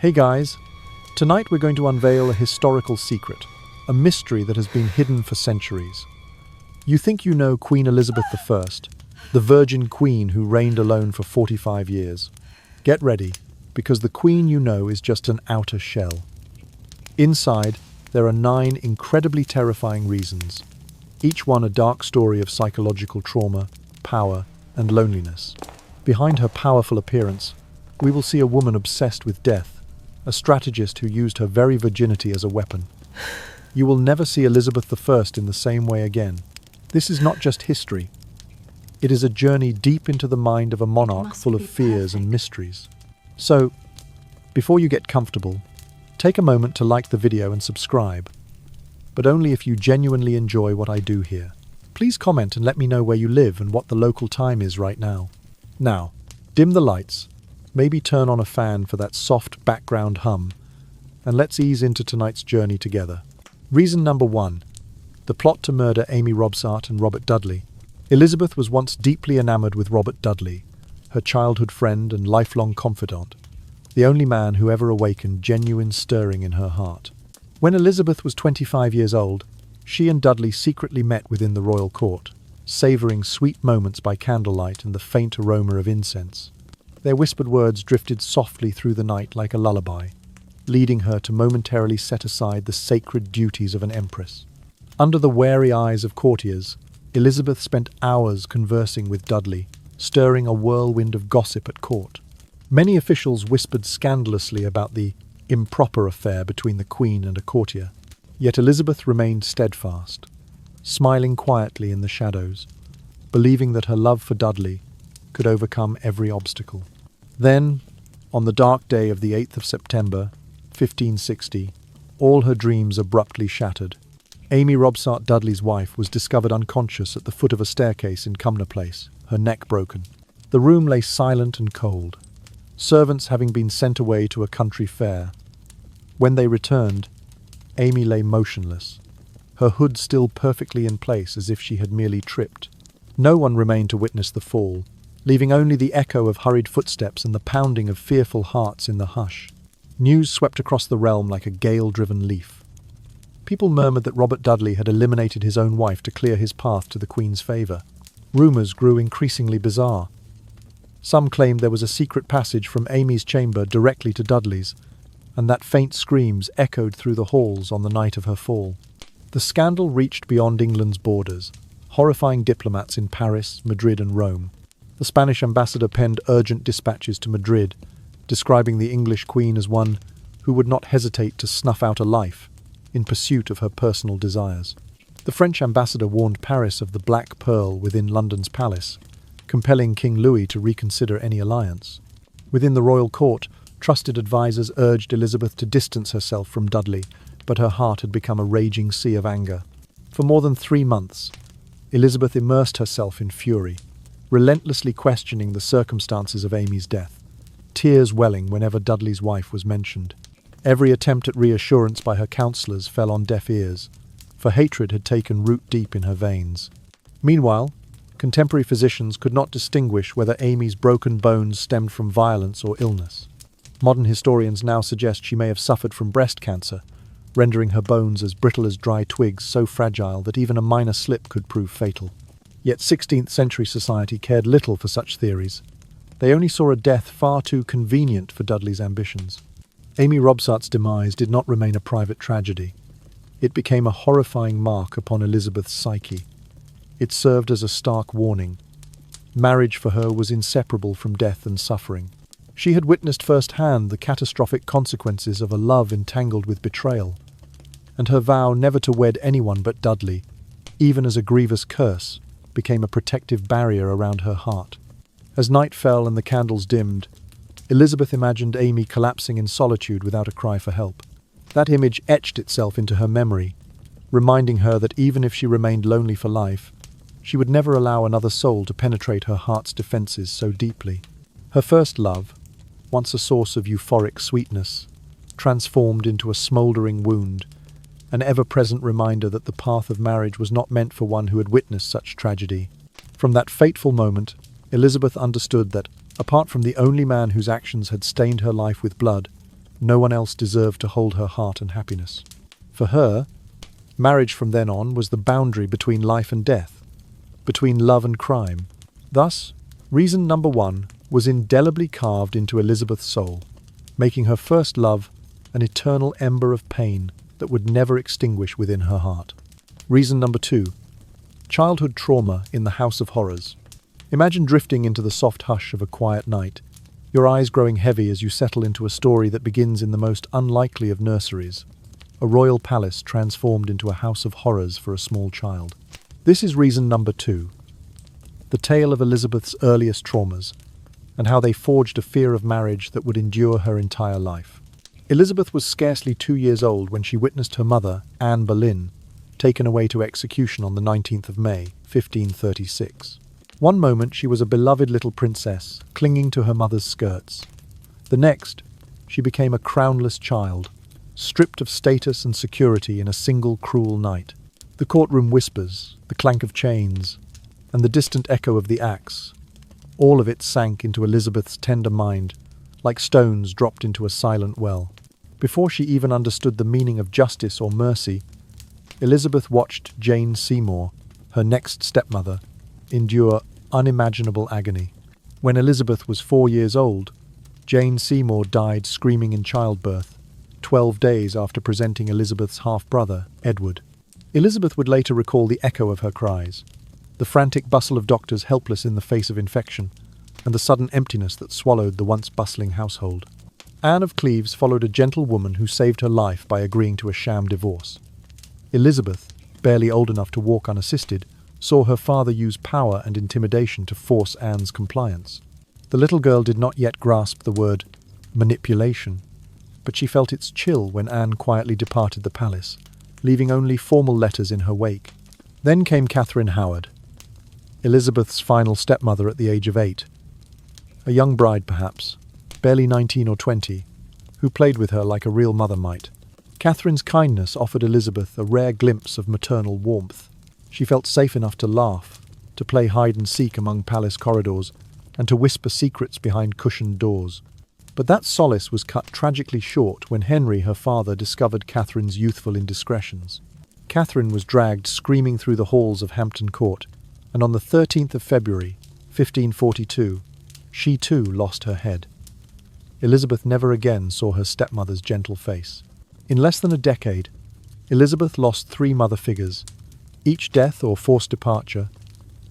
Hey guys, tonight we're going to unveil a historical secret, a mystery that has been hidden for centuries. You think you know Queen Elizabeth I, the Virgin Queen who reigned alone for 45 years. Get ready, because the Queen you know is just an outer shell. Inside, there are 9 incredibly terrifying reasons, each one a dark story of psychological trauma, power, and loneliness. Behind her powerful appearance, we will see a woman obsessed with death, a strategist who used her very virginity as a weapon. You will never see Elizabeth I in the same way again. This is not just history. It is a journey deep into the mind of a monarch full of fears and mysteries. So, before you get comfortable, take a moment to like the video and subscribe. But only if you genuinely enjoy what I do here. Please comment and let me know where you live and what the local time is right now. Now, dim the lights. Maybe turn on a fan for that soft background hum, and let's ease into tonight's journey together. Reason number 1. The plot to murder Amy Robsart and Robert Dudley. Elizabeth was once deeply enamored with Robert Dudley, her childhood friend and lifelong confidant, the only man who ever awakened genuine stirring in her heart. When Elizabeth was 25 years old, she and Dudley secretly met within the royal court, savouring sweet moments by candlelight and the faint aroma of incense. Their whispered words drifted softly through the night like a lullaby, leading her to momentarily set aside the sacred duties of an empress. Under the wary eyes of courtiers, Elizabeth spent hours conversing with Dudley, stirring a whirlwind of gossip at court. Many officials whispered scandalously about the improper affair between the Queen and a courtier. Yet Elizabeth remained steadfast, smiling quietly in the shadows, believing that her love for Dudley could overcome every obstacle. Then, on the dark day of the 8th of September, 1560, all her dreams abruptly shattered. Amy Robsart Dudley's wife was discovered unconscious at the foot of a staircase in Cumnor Place, her neck broken. The room lay silent and cold, servants having been sent away to a country fair. When they returned, Amy lay motionless, her hood still perfectly in place as if she had merely tripped. No one remained to witness the fall, leaving only the echo of hurried footsteps and the pounding of fearful hearts in the hush. News swept across the realm like a gale-driven leaf. People murmured that Robert Dudley had eliminated his own wife to clear his path to the Queen's favour. Rumours grew increasingly bizarre. Some claimed there was a secret passage from Amy's chamber directly to Dudley's, and that faint screams echoed through the halls on the night of her fall. The scandal reached beyond England's borders, horrifying diplomats in Paris, Madrid and Rome. The Spanish ambassador penned urgent dispatches to Madrid, describing the English Queen as one who would not hesitate to snuff out a life in pursuit of her personal desires. The French ambassador warned Paris of the Black Pearl within London's palace, compelling King Louis to reconsider any alliance. Within the royal court, trusted advisers urged Elizabeth to distance herself from Dudley, but her heart had become a raging sea of anger. For more than 3 months, Elizabeth immersed herself in fury, relentlessly questioning the circumstances of Amy's death, tears welling whenever Dudley's wife was mentioned. Every attempt at reassurance by her counsellors fell on deaf ears, for hatred had taken root deep in her veins. Meanwhile, contemporary physicians could not distinguish whether Amy's broken bones stemmed from violence or illness. Modern historians now suggest she may have suffered from breast cancer, rendering her bones as brittle as dry twigs, so fragile that even a minor slip could prove fatal. Yet 16th century society cared little for such theories. They only saw a death far too convenient for Dudley's ambitions. Amy Robsart's demise did not remain a private tragedy. It became a horrifying mark upon Elizabeth's psyche. It served as a stark warning. Marriage for her was inseparable from death and suffering. She had witnessed firsthand the catastrophic consequences of a love entangled with betrayal, and her vow never to wed anyone but Dudley, even as a grievous curse, became a protective barrier around her heart. As night fell and the candles dimmed, Elizabeth imagined Amy collapsing in solitude without a cry for help. That image etched itself into her memory, reminding her that even if she remained lonely for life, she would never allow another soul to penetrate her heart's defences so deeply. Her first love, once a source of euphoric sweetness, transformed into a smouldering wound, an ever-present reminder that the path of marriage was not meant for one who had witnessed such tragedy. From that fateful moment, Elizabeth understood that, apart from the only man whose actions had stained her life with blood, No one else deserved to hold her heart and happiness. For her, marriage from then on was the boundary between life and death, between love and crime. Thus, reason number 1 was indelibly carved into Elizabeth's soul, making her first love an eternal ember of pain that would never extinguish within her heart. Reason number 2, childhood trauma in the House of Horrors. Imagine drifting into the soft hush of a quiet night, your eyes growing heavy as you settle into a story that begins in the most unlikely of nurseries, a royal palace transformed into a house of horrors for a small child. This is reason number 2, the tale of Elizabeth's earliest traumas, and how they forged a fear of marriage that would endure her entire life. Elizabeth was scarcely 2 years old when she witnessed her mother, Anne Boleyn, taken away to execution on the 19th of May, 1536. One moment she was a beloved little princess, clinging to her mother's skirts. The next, she became a crownless child, stripped of status and security in a single cruel night. The courtroom whispers, the clank of chains, and the distant echo of the axe, all of it sank into Elizabeth's tender mind, like stones dropped into a silent well. Before she even understood the meaning of justice or mercy, Elizabeth watched Jane Seymour, her next stepmother, endure unimaginable agony. When Elizabeth was 4 years old, Jane Seymour died screaming in childbirth, 12 days after presenting Elizabeth's half-brother, Edward. Elizabeth would later recall the echo of her cries, the frantic bustle of doctors helpless in the face of infection, and the sudden emptiness that swallowed the once bustling household. Anne of Cleves followed a gentle woman who saved her life by agreeing to a sham divorce. Elizabeth, barely old enough to walk unassisted, saw her father use power and intimidation to force Anne's compliance. The little girl did not yet grasp the word manipulation, but she felt its chill when Anne quietly departed the palace, leaving only formal letters in her wake. Then came Catherine Howard, Elizabeth's final stepmother at the age of 8. A young bride perhaps, barely 19 or 20, who played with her like a real mother might. Catherine's kindness offered Elizabeth a rare glimpse of maternal warmth. She felt safe enough to laugh, to play hide-and-seek among palace corridors, and to whisper secrets behind cushioned doors. But that solace was cut tragically short when Henry, her father, discovered Catherine's youthful indiscretions. Catherine was dragged screaming through the halls of Hampton Court, and on the 13th of February, 1542, she too lost her head. Elizabeth never again saw her stepmother's gentle face. In less than a decade, Elizabeth lost 3 mother figures, each death or forced departure,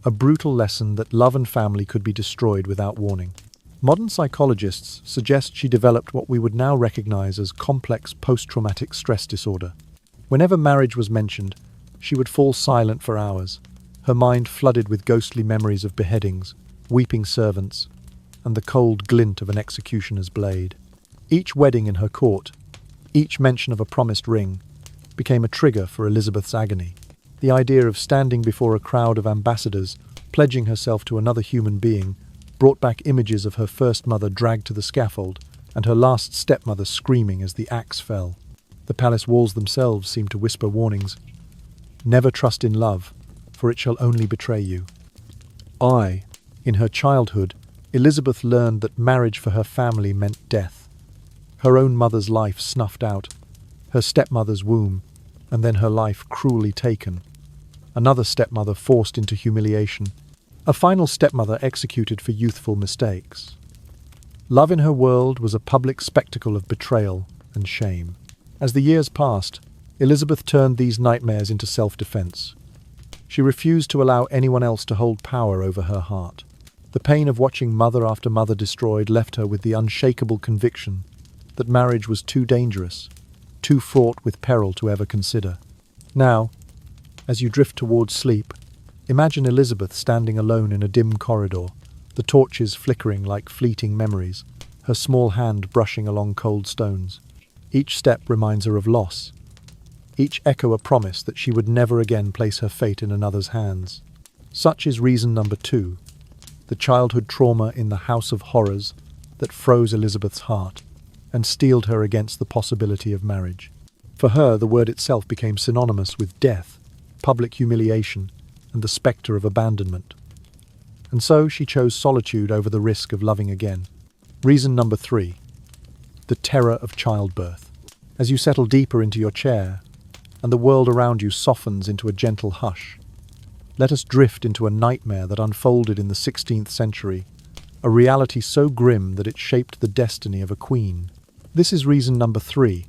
a brutal lesson that love and family could be destroyed without warning. Modern psychologists suggest she developed what we would now recognize as complex post-traumatic stress disorder. Whenever marriage was mentioned, she would fall silent for hours, her mind flooded with ghostly memories of beheadings, weeping servants, and the cold glint of an executioner's blade. Each wedding in her court, each mention of a promised ring, became a trigger for Elizabeth's agony. The idea of standing before a crowd of ambassadors, pledging herself to another human being, brought back images of her first mother dragged to the scaffold and her last stepmother screaming as the axe fell. The palace walls themselves seemed to whisper warnings. Never trust in love, for it shall only betray you. In her childhood, Elizabeth learned that marriage for her family meant death. Her own mother's life snuffed out, her stepmother's womb, and then her life cruelly taken. Another stepmother forced into humiliation, a final stepmother executed for youthful mistakes. Love in her world was a public spectacle of betrayal and shame. As the years passed, Elizabeth turned these nightmares into self-defense. She refused to allow anyone else to hold power over her heart. The pain of watching mother after mother destroyed left her with the unshakable conviction that marriage was too dangerous, too fraught with peril to ever consider. Now, as you drift towards sleep, imagine Elizabeth standing alone in a dim corridor, the torches flickering like fleeting memories, her small hand brushing along cold stones. Each step reminds her of loss, each echo a promise that she would never again place her fate in another's hands. Such is reason number 2, the childhood trauma in the House of Horrors that froze Elizabeth's heart and steeled her against the possibility of marriage. For her, the word itself became synonymous with death, public humiliation, and the spectre of abandonment. And so she chose solitude over the risk of loving again. Reason number 3, the terror of childbirth. As you settle deeper into your chair, and the world around you softens into a gentle hush, let us drift into a nightmare that unfolded in the 16th century, a reality so grim that it shaped the destiny of a queen. This is reason number 3,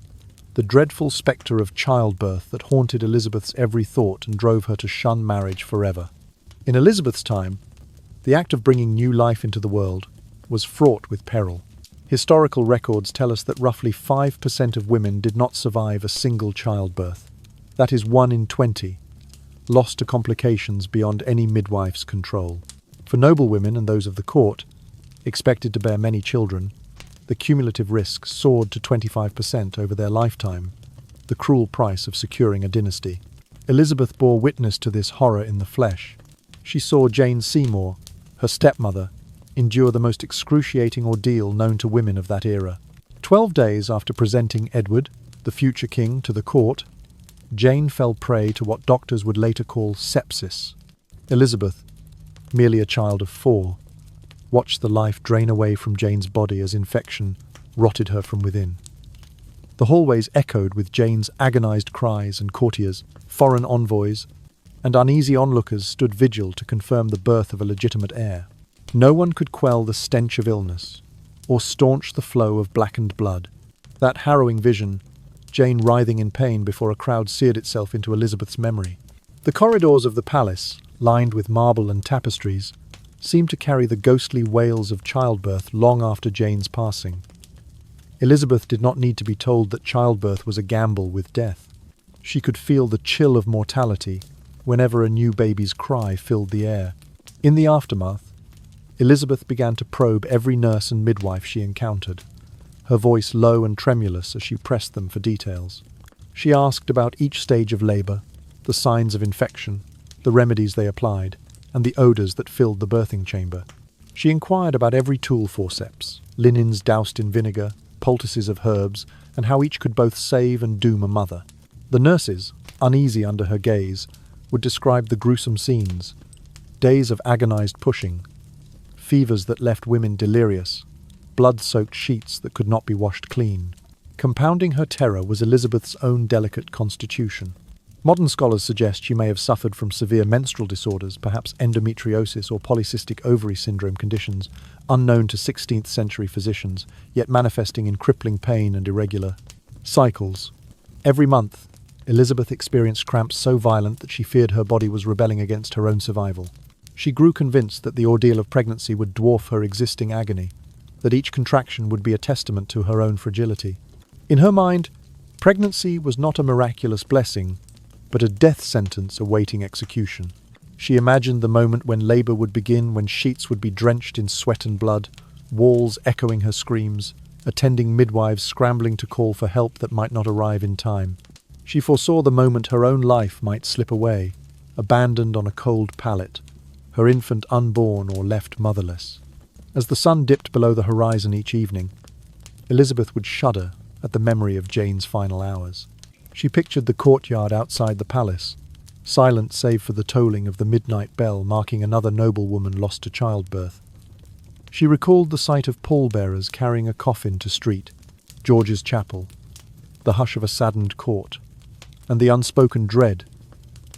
the dreadful spectre of childbirth that haunted Elizabeth's every thought and drove her to shun marriage forever. In Elizabeth's time, the act of bringing new life into the world was fraught with peril. Historical records tell us that roughly 5% of women did not survive a single childbirth. That is 1 in 20, lost to complications beyond any midwife's control. For noble women and those of the court, expected to bear many children, the cumulative risk soared to 25% over their lifetime, the cruel price of securing a dynasty. Elizabeth bore witness to this horror in the flesh. She saw Jane Seymour, her stepmother, endure the most excruciating ordeal known to women of that era. 12 days after presenting Edward, the future king, to the court, Jane fell prey to what doctors would later call sepsis. Elizabeth, merely a child of 4, watched the life drain away from Jane's body as infection rotted her from within. The hallways echoed with Jane's agonized cries, and courtiers, foreign envoys, and uneasy onlookers stood vigil to confirm the birth of a legitimate heir. No one could quell the stench of illness, or staunch the flow of blackened blood. That harrowing vision, Jane writhing in pain before a crowd, seared itself into Elizabeth's memory. The corridors of the palace, lined with marble and tapestries, seemed to carry the ghostly wails of childbirth long after Jane's passing. Elizabeth did not need to be told that childbirth was a gamble with death. She could feel the chill of mortality whenever a new baby's cry filled the air. In the aftermath, Elizabeth began to probe every nurse and midwife she encountered, her voice low and tremulous as she pressed them for details. She asked about each stage of labor, the signs of infection, the remedies they applied, and the odors that filled the birthing chamber. She inquired about every tool forceps, linens doused in vinegar, poultices of herbs, and how each could both save and doom a mother. The nurses, uneasy under her gaze, would describe the gruesome scenes, days of agonized pushing, fevers that left women delirious, blood-soaked sheets that could not be washed clean. Compounding her terror was Elizabeth's own delicate constitution. Modern scholars suggest she may have suffered from severe menstrual disorders, perhaps endometriosis or polycystic ovary syndrome, conditions unknown to 16th century physicians, yet manifesting in crippling pain and irregular cycles. Every month, Elizabeth experienced cramps so violent that she feared her body was rebelling against her own survival. She grew convinced that the ordeal of pregnancy would dwarf her existing agony, that each contraction would be a testament to her own fragility. In her mind, pregnancy was not a miraculous blessing, but a death sentence awaiting execution. She imagined the moment when labor would begin, when sheets would be drenched in sweat and blood, walls echoing her screams, attending midwives scrambling to call for help that might not arrive in time. She foresaw the moment her own life might slip away, abandoned on a cold pallet, her infant unborn or left motherless. As the sun dipped below the horizon each evening, Elizabeth would shudder at the memory of Jane's final hours. She pictured the courtyard outside the palace, silent save for the tolling of the midnight bell marking another noblewoman lost to childbirth. She recalled the sight of pallbearers carrying a coffin to Street, George's Chapel, the hush of a saddened court, and the unspoken dread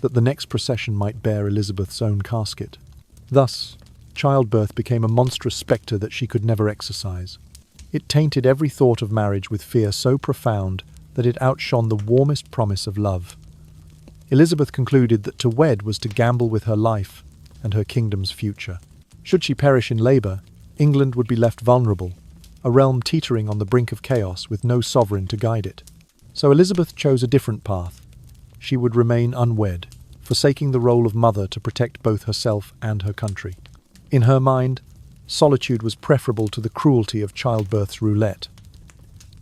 that the next procession might bear Elizabeth's own casket. Thus, childbirth became a monstrous spectre that she could never exorcise. It tainted every thought of marriage with fear so profound that it outshone the warmest promise of love. Elizabeth concluded that to wed was to gamble with her life and her kingdom's future. Should she perish in labour, England would be left vulnerable, a realm teetering on the brink of chaos with no sovereign to guide it. So Elizabeth chose a different path. She would remain unwed, forsaking the role of mother to protect both herself and her country. In her mind, solitude was preferable to the cruelty of childbirth's roulette.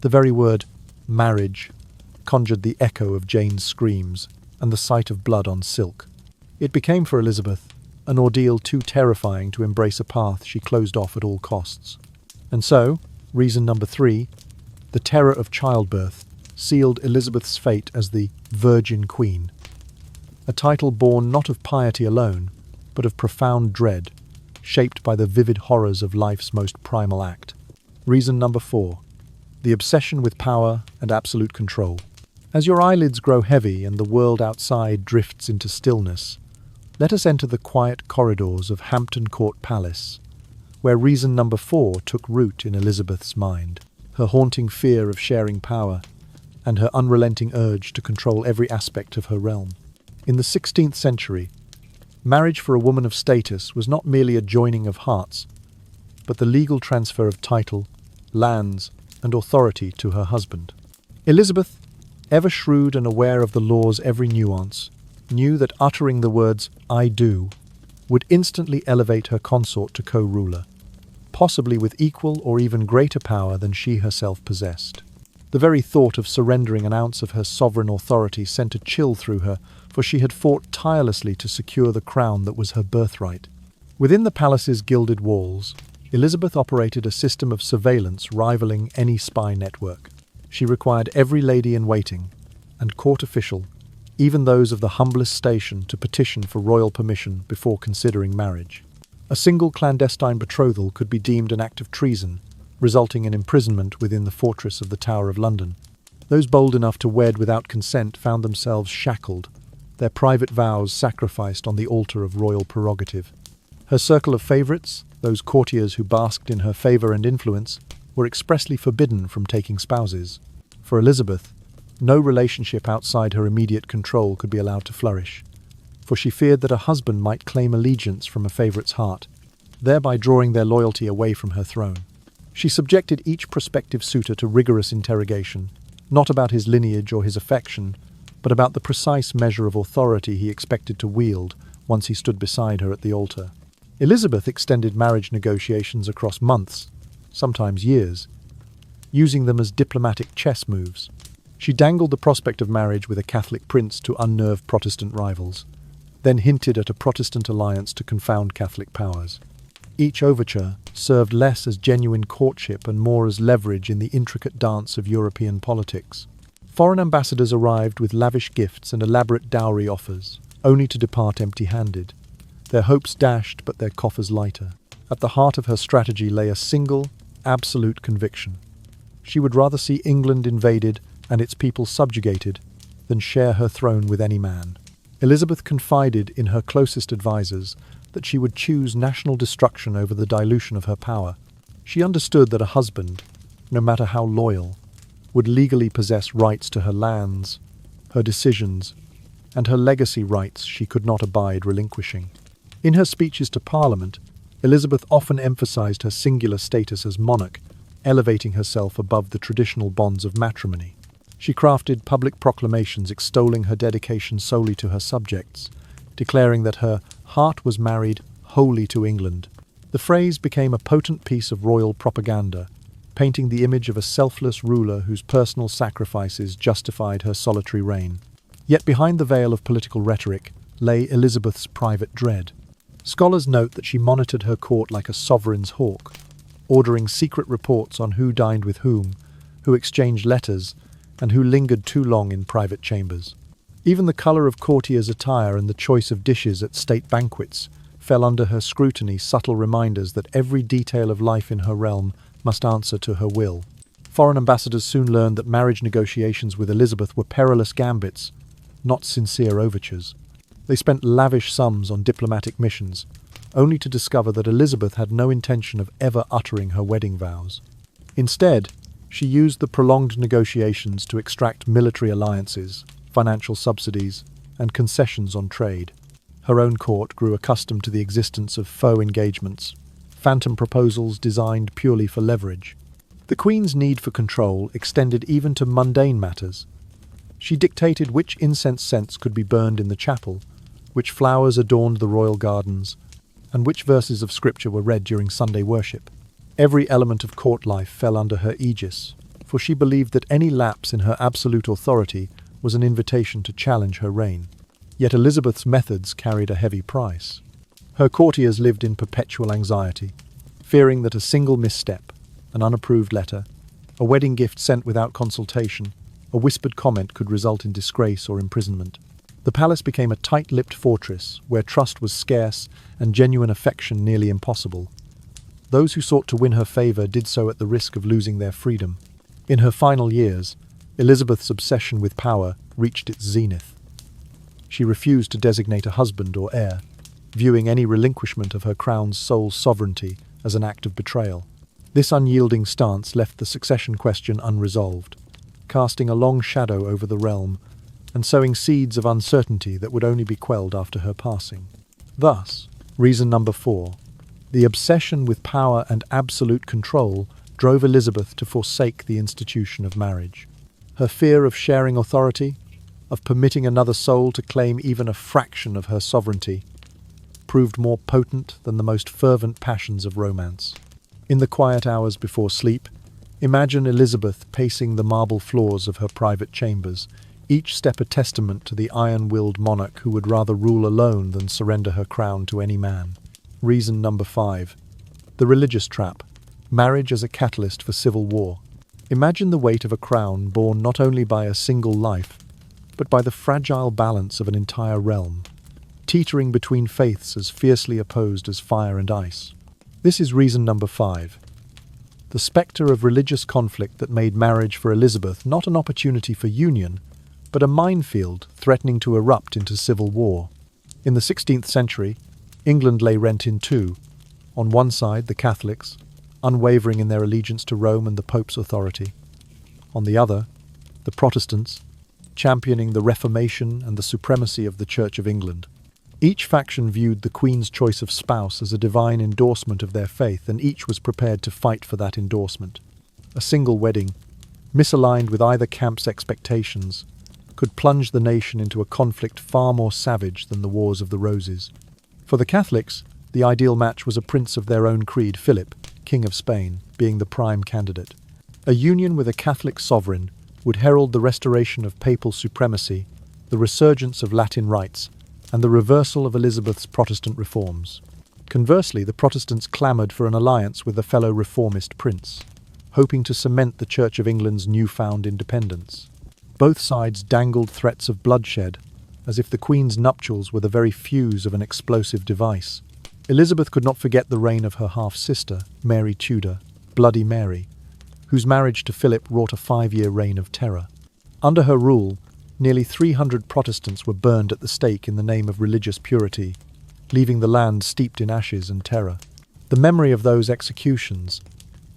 The very word marriage conjured the echo of Jane's screams and the sight of blood on silk. It became for Elizabeth an ordeal too terrifying to embrace a path she closed off at all costs. And so, reason number 3, the terror of childbirth sealed Elizabeth's fate as the Virgin Queen, a title born not of piety alone, but of profound dread, shaped by the vivid horrors of life's most primal act. Reason number 4, the obsession with power and absolute control. As your eyelids grow heavy and the world outside drifts into stillness, let us enter the quiet corridors of Hampton Court Palace, where reason number 4 took root in Elizabeth's mind. Her haunting fear of sharing power, and her unrelenting urge to control every aspect of her realm. In the 16th century, marriage for a woman of status was not merely a joining of hearts, but the legal transfer of title, lands, and authority to her husband. Elizabeth, ever shrewd and aware of the law's every nuance, knew that uttering the words, "I do," would instantly elevate her consort to co-ruler, possibly with equal or even greater power than she herself possessed. The very thought of surrendering an ounce of her sovereign authority sent a chill through her, for she had fought tirelessly to secure the crown that was her birthright. Within the palace's gilded walls, Elizabeth operated a system of surveillance rivaling any spy network. She required every lady-in-waiting and court official, even those of the humblest station, to petition for royal permission before considering marriage. A single clandestine betrothal could be deemed an act of treason, resulting in imprisonment within the fortress of the Tower of London. Those bold enough to wed without consent found themselves shackled, their private vows sacrificed on the altar of royal prerogative. Her circle of favourites, those courtiers who basked in her favour and influence, were expressly forbidden from taking spouses. For Elizabeth, no relationship outside her immediate control could be allowed to flourish, for she feared that a husband might claim allegiance from a favourite's heart, thereby drawing their loyalty away from her throne. She subjected each prospective suitor to rigorous interrogation, not about his lineage or his affection, but about the precise measure of authority he expected to wield once he stood beside her at the altar. Elizabeth extended marriage negotiations across months, sometimes years, using them as diplomatic chess moves. She dangled the prospect of marriage with a Catholic prince to unnerve Protestant rivals, then hinted at a Protestant alliance to confound Catholic powers. Each overture served less as genuine courtship and more as leverage in the intricate dance of European politics. Foreign ambassadors arrived with lavish gifts and elaborate dowry offers, only to depart empty-handed, their hopes dashed but their coffers lighter. At the heart of her strategy lay a single, absolute conviction. She would rather see England invaded and its people subjugated than share her throne with any man. Elizabeth confided in her closest advisers that she would choose national destruction over the dilution of her power. She understood that a husband, no matter how loyal, would legally possess rights to her lands, her decisions, and her legacy rights she could not abide relinquishing. In her speeches to Parliament, Elizabeth often emphasized her singular status as monarch, elevating herself above the traditional bonds of matrimony. She crafted public proclamations extolling her dedication solely to her subjects, declaring that her heart was married wholly to England. The phrase became a potent piece of royal propaganda, painting the image of a selfless ruler whose personal sacrifices justified her solitary reign. Yet behind the veil of political rhetoric lay Elizabeth's private dread. Scholars note that she monitored her court like a sovereign's hawk, ordering secret reports on who dined with whom, who exchanged letters, and who lingered too long in private chambers. Even the colour of courtiers' attire and the choice of dishes at state banquets fell under her scrutiny, subtle reminders that every detail of life in her realm must answer to her will. Foreign ambassadors soon learned that marriage negotiations with Elizabeth were perilous gambits, not sincere overtures. They spent lavish sums on diplomatic missions, only to discover that Elizabeth had no intention of ever uttering her wedding vows. Instead, she used the prolonged negotiations to extract military alliances, financial subsidies, and concessions on trade. Her own court grew accustomed to the existence of faux engagements, phantom proposals designed purely for leverage. The Queen's need for control extended even to mundane matters. She dictated which incense scents could be burned in the chapel, which flowers adorned the royal gardens, and which verses of scripture were read during Sunday worship. Every element of court life fell under her aegis, for she believed that any lapse in her absolute authority was an invitation to challenge her reign. Yet Elizabeth's methods carried a heavy price. Her courtiers lived in perpetual anxiety, fearing that a single misstep, an unapproved letter, a wedding gift sent without consultation, a whispered comment could result in disgrace or imprisonment. The palace became a tight-lipped fortress where trust was scarce and genuine affection nearly impossible. Those who sought to win her favour did so at the risk of losing their freedom. In her final years, Elizabeth's obsession with power reached its zenith. She refused to designate a husband or heir, viewing any relinquishment of her crown's sole sovereignty as an act of betrayal. This unyielding stance left the succession question unresolved, casting a long shadow over the realm and sowing seeds of uncertainty that would only be quelled after her passing. Thus, reason number 4, the obsession with power and absolute control drove Elizabeth to forsake the institution of marriage. Her fear of sharing authority, of permitting another soul to claim even a fraction of her sovereignty, proved more potent than the most fervent passions of romance. In the quiet hours before sleep, imagine Elizabeth pacing the marble floors of her private chambers, each step a testament to the iron-willed monarch who would rather rule alone than surrender her crown to any man. Reason number 5. The religious trap. Marriage as a catalyst for civil war. Imagine the weight of a crown borne not only by a single life, but by the fragile balance of an entire realm, teetering between faiths as fiercely opposed as fire and ice. This is reason number 5. The spectre of religious conflict that made marriage for Elizabeth not an opportunity for union, but a minefield threatening to erupt into civil war. In the 16th century, England lay rent in two. On one side, the Catholics, unwavering in their allegiance to Rome and the Pope's authority. On the other, the Protestants, championing the Reformation and the supremacy of the Church of England. Each faction viewed the Queen's choice of spouse as a divine endorsement of their faith, and each was prepared to fight for that endorsement. A single wedding, misaligned with either camp's expectations, could plunge the nation into a conflict far more savage than the Wars of the Roses. For the Catholics, the ideal match was a prince of their own creed, Philip, King of Spain, being the prime candidate. A union with a Catholic sovereign would herald the restoration of papal supremacy, the resurgence of Latin rights, and the reversal of Elizabeth's Protestant reforms. Conversely, the Protestants clamoured for an alliance with a fellow reformist prince, hoping to cement the Church of England's newfound independence. Both sides dangled threats of bloodshed, as if the Queen's nuptials were the very fuse of an explosive device. Elizabeth could not forget the reign of her half-sister, Mary Tudor, Bloody Mary, whose marriage to Philip wrought a 5-year reign of terror. Under her rule, nearly 300 Protestants were burned at the stake in the name of religious purity, leaving the land steeped in ashes and terror. The memory of those executions,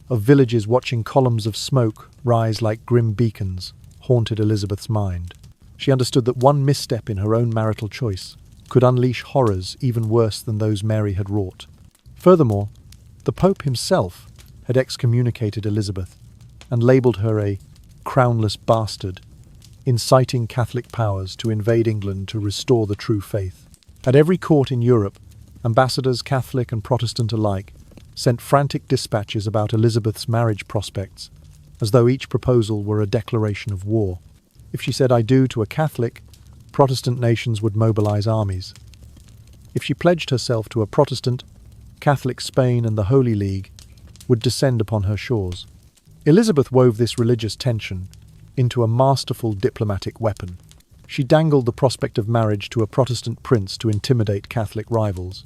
of villages watching columns of smoke rise like grim beacons, haunted Elizabeth's mind. She understood that one misstep in her own marital choice could unleash horrors even worse than those Mary had wrought. Furthermore, the Pope himself had excommunicated Elizabeth and labelled her a crownless bastard, inciting Catholic powers to invade England to restore the true faith. At every court in Europe, ambassadors, Catholic and Protestant alike, sent frantic dispatches about Elizabeth's marriage prospects, as though each proposal were a declaration of war. If she said "I do" to a Catholic, Protestant nations would mobilize armies. If she pledged herself to a Protestant, Catholic Spain and the Holy League would descend upon her shores. Elizabeth wove this religious tension into a masterful diplomatic weapon. She dangled the prospect of marriage to a Protestant prince to intimidate Catholic rivals,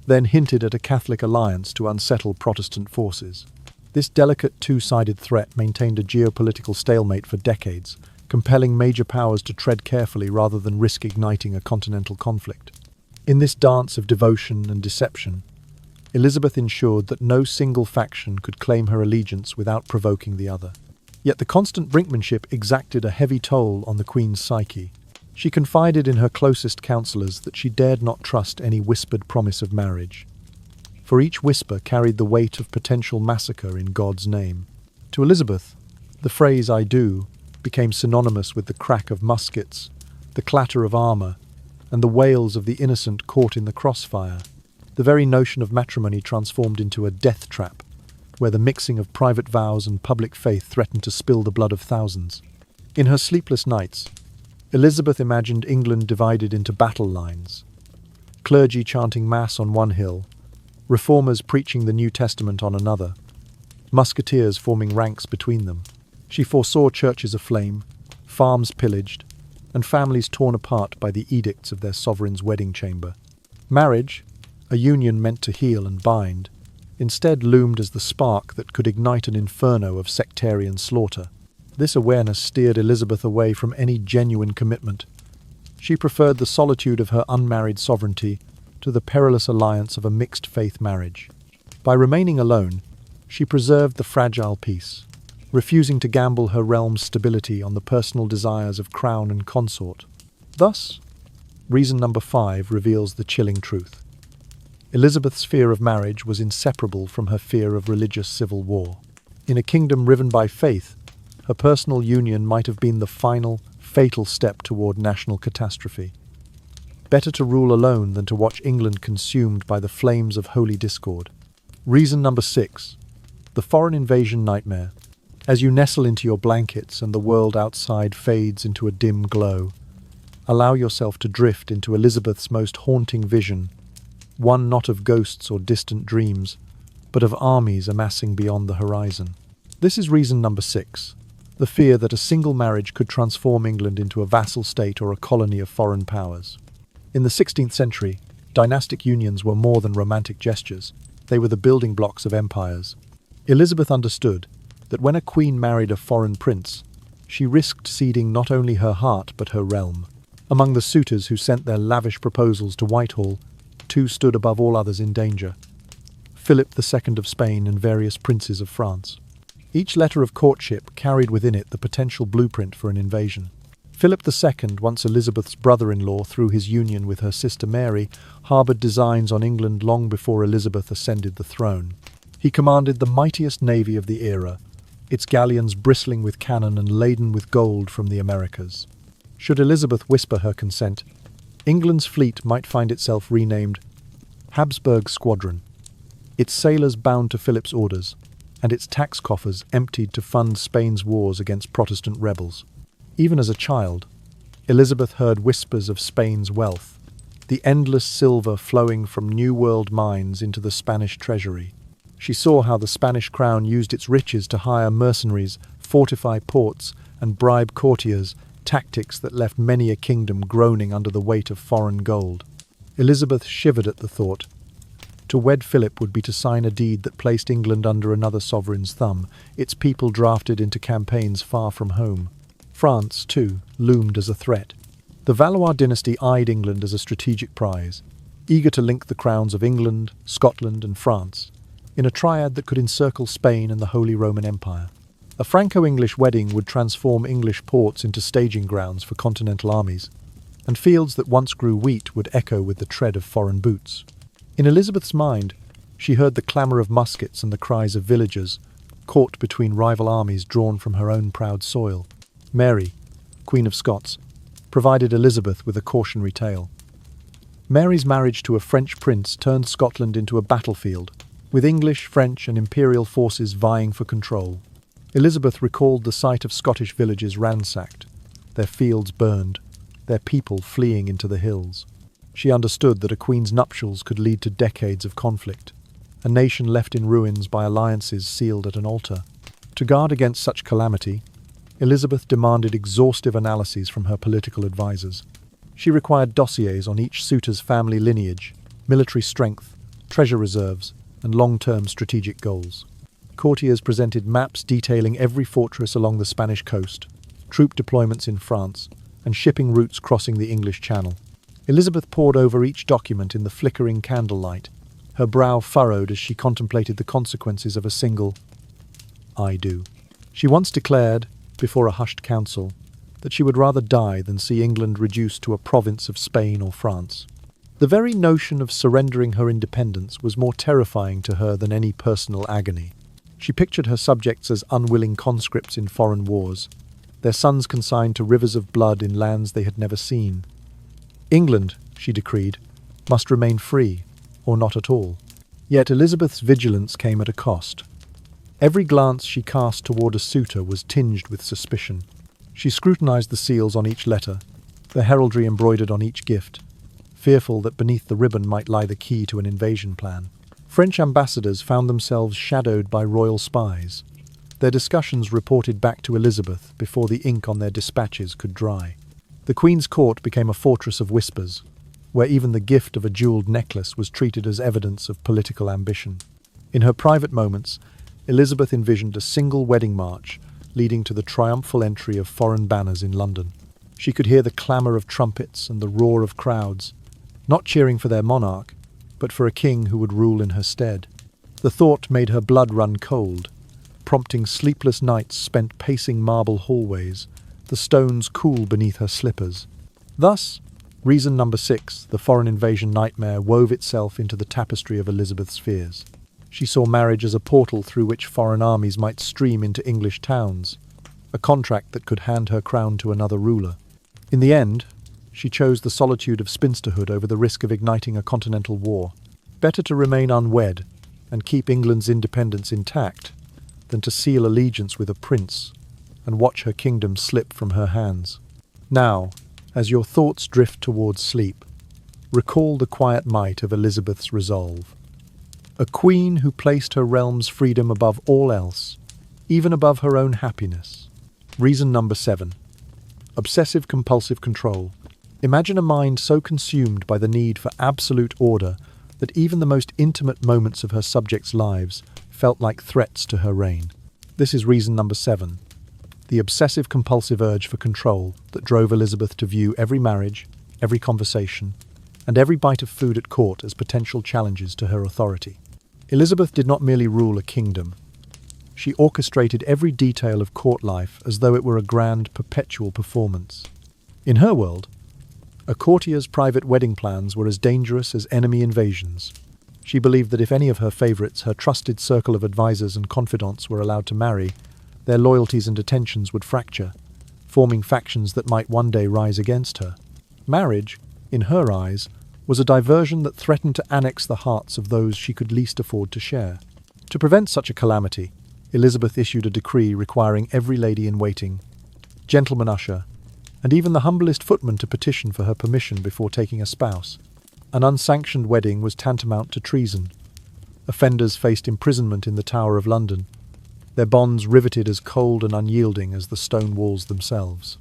then hinted at a Catholic alliance to unsettle Protestant forces. This delicate two-sided threat maintained a geopolitical stalemate for decades, compelling major powers to tread carefully rather than risk igniting a continental conflict. In this dance of devotion and deception, Elizabeth ensured that no single faction could claim her allegiance without provoking the other. Yet the constant brinkmanship exacted a heavy toll on the Queen's psyche. She confided in her closest counsellors that she dared not trust any whispered promise of marriage, for each whisper carried the weight of potential massacre in God's name. To Elizabeth, the phrase "I do" became synonymous with the crack of muskets, the clatter of armour, and the wails of the innocent caught in the crossfire. The very notion of matrimony transformed into a death trap, where the mixing of private vows and public faith threatened to spill the blood of thousands. In her sleepless nights, Elizabeth imagined England divided into battle lines, clergy chanting Mass on one hill, reformers preaching the New Testament on another, musketeers forming ranks between them. She foresaw churches aflame, farms pillaged, and families torn apart by the edicts of their sovereign's wedding chamber. Marriage, a union meant to heal and bind, instead loomed as the spark that could ignite an inferno of sectarian slaughter. This awareness steered Elizabeth away from any genuine commitment. She preferred the solitude of her unmarried sovereignty to the perilous alliance of a mixed-faith marriage. By remaining alone, she preserved the fragile peace, refusing to gamble her realm's stability on the personal desires of crown and consort. Thus, reason number 5 reveals the chilling truth. Elizabeth's fear of marriage was inseparable from her fear of religious civil war. In a kingdom riven by faith, her personal union might have been the final, fatal step toward national catastrophe. Better to rule alone than to watch England consumed by the flames of holy discord. Reason number 6. The foreign invasion nightmare. As you nestle into your blankets and the world outside fades into a dim glow, allow yourself to drift into Elizabeth's most haunting vision, one not of ghosts or distant dreams, but of armies amassing beyond the horizon. This is reason number 6. The fear that a single marriage could transform England into a vassal state or a colony of foreign powers. In the 16th century, dynastic unions were more than romantic gestures. They were the building blocks of empires. Elizabeth understood that when a queen married a foreign prince, she risked ceding not only her heart but her realm. Among the suitors who sent their lavish proposals to Whitehall, 2 stood above all others in danger: Philip II of Spain and various princes of France. Each letter of courtship carried within it the potential blueprint for an invasion. Philip II, once Elizabeth's brother-in-law through his union with her sister Mary, harboured designs on England long before Elizabeth ascended the throne. He commanded the mightiest navy of the era, its galleons bristling with cannon and laden with gold from the Americas. Should Elizabeth whisper her consent, England's fleet might find itself renamed Habsburg Squadron, its sailors bound to Philip's orders, and its tax coffers emptied to fund Spain's wars against Protestant rebels. Even as a child, Elizabeth heard whispers of Spain's wealth, the endless silver flowing from New World mines into the Spanish treasury. She saw how the Spanish crown used its riches to hire mercenaries, fortify ports, and bribe courtiers, tactics that left many a kingdom groaning under the weight of foreign gold. Elizabeth shivered at the thought. To wed Philip would be to sign a deed that placed England under another sovereign's thumb, its people drafted into campaigns far from home. France, too, loomed as a threat. The Valois dynasty eyed England as a strategic prize, eager to link the crowns of England, Scotland, and France, in a triad that could encircle Spain and the Holy Roman Empire. A Franco-English wedding would transform English ports into staging grounds for continental armies, and fields that once grew wheat would echo with the tread of foreign boots. In Elizabeth's mind, she heard the clamour of muskets and the cries of villagers, caught between rival armies drawn from her own proud soil. Mary, Queen of Scots, provided Elizabeth with a cautionary tale. Mary's marriage to a French prince turned Scotland into a battlefield, with English, French, and imperial forces vying for control. Elizabeth recalled the sight of Scottish villages ransacked, their fields burned, their people fleeing into the hills. She understood that a queen's nuptials could lead to decades of conflict, a nation left in ruins by alliances sealed at an altar. To guard against such calamity, Elizabeth demanded exhaustive analyses from her political advisors. She required dossiers on each suitor's family lineage, military strength, treasure reserves, and long-term strategic goals. Courtiers presented maps detailing every fortress along the Spanish coast, troop deployments in France, and shipping routes crossing the English Channel. Elizabeth pored over each document in the flickering candlelight, her brow furrowed as she contemplated the consequences of a single "I do." She once declared, before a hushed council, that she would rather die than see England reduced to a province of Spain or France. The very notion of surrendering her independence was more terrifying to her than any personal agony. She pictured her subjects as unwilling conscripts in foreign wars, their sons consigned to rivers of blood in lands they had never seen. England, she decreed, must remain free, or not at all. Yet Elizabeth's vigilance came at a cost. Every glance she cast toward a suitor was tinged with suspicion. She scrutinized the seals on each letter, the heraldry embroidered on each gift, fearful that beneath the ribbon might lie the key to an invasion plan. French ambassadors found themselves shadowed by royal spies. Their discussions reported back to Elizabeth before the ink on their dispatches could dry. The Queen's court became a fortress of whispers, where even the gift of a jewelled necklace was treated as evidence of political ambition. In her private moments, Elizabeth envisioned a single wedding march, leading to the triumphal entry of foreign banners in London. She could hear the clamour of trumpets and the roar of crowds, not cheering for their monarch, but for a king who would rule in her stead. The thought made her blood run cold, prompting sleepless nights spent pacing marble hallways, the stones cool beneath her slippers. Thus, reason number 6, the foreign invasion nightmare, wove itself into the tapestry of Elizabeth's fears. She saw marriage as a portal through which foreign armies might stream into English towns, a contract that could hand her crown to another ruler. In the end, she chose the solitude of spinsterhood over the risk of igniting a continental war. Better to remain unwed and keep England's independence intact than to seal allegiance with a prince and watch her kingdom slip from her hands. Now, as your thoughts drift towards sleep, recall the quiet might of Elizabeth's resolve. A queen who placed her realm's freedom above all else, even above her own happiness. Reason number 7. Obsessive-compulsive control. Imagine a mind so consumed by the need for absolute order that even the most intimate moments of her subjects' lives felt like threats to her reign. This is reason number 7. The obsessive-compulsive urge for control that drove Elizabeth to view every marriage, every conversation, and every bite of food at court as potential challenges to her authority. Elizabeth did not merely rule a kingdom. She orchestrated every detail of court life as though it were a grand, perpetual performance. In her world, a courtier's private wedding plans were as dangerous as enemy invasions. She believed that if any of her favourites, her trusted circle of advisors and confidants, were allowed to marry, their loyalties and attentions would fracture, forming factions that might one day rise against her. Marriage, in her eyes, was a diversion that threatened to annex the hearts of those she could least afford to share. To prevent such a calamity, Elizabeth issued a decree requiring every lady-in-waiting, gentleman usher, and even the humblest footman to petition for her permission before taking a spouse. An unsanctioned wedding was tantamount to treason. Offenders faced imprisonment in the Tower of London, their bonds riveted as cold and unyielding as the stone walls themselves.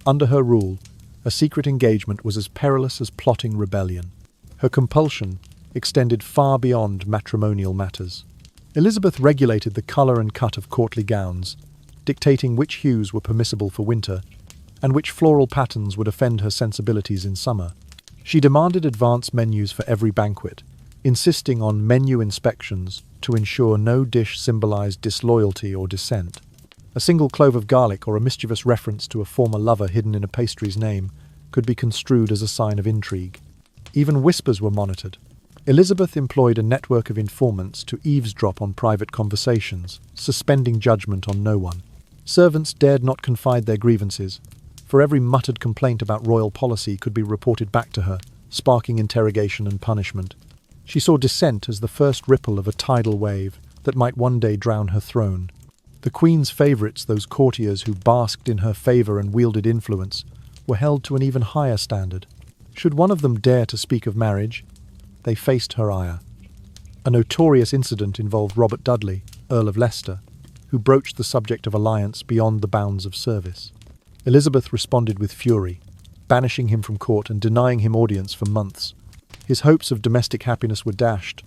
Under her rule, a secret engagement was as perilous as plotting rebellion. Her compulsion extended far beyond matrimonial matters. Elizabeth regulated the colour and cut of courtly gowns, dictating which hues were permissible for winter and which floral patterns would offend her sensibilities in summer. She demanded advance menus for every banquet, insisting on menu inspections to ensure no dish symbolized disloyalty or dissent. A single clove of garlic or a mischievous reference to a former lover hidden in a pastry's name could be construed as a sign of intrigue. Even whispers were monitored. Elizabeth employed a network of informants to eavesdrop on private conversations, suspending judgment on no one. Servants dared not confide their grievances, for every muttered complaint about royal policy could be reported back to her, sparking interrogation and punishment. She saw dissent as the first ripple of a tidal wave that might one day drown her throne. The Queen's favourites, those courtiers who basked in her favour and wielded influence, were held to an even higher standard. Should one of them dare to speak of marriage, they faced her ire. A notorious incident involved Robert Dudley, Earl of Leicester, who broached the subject of alliance beyond the bounds of service. Elizabeth responded with fury, banishing him from court and denying him audience for months. His hopes of domestic happiness were dashed,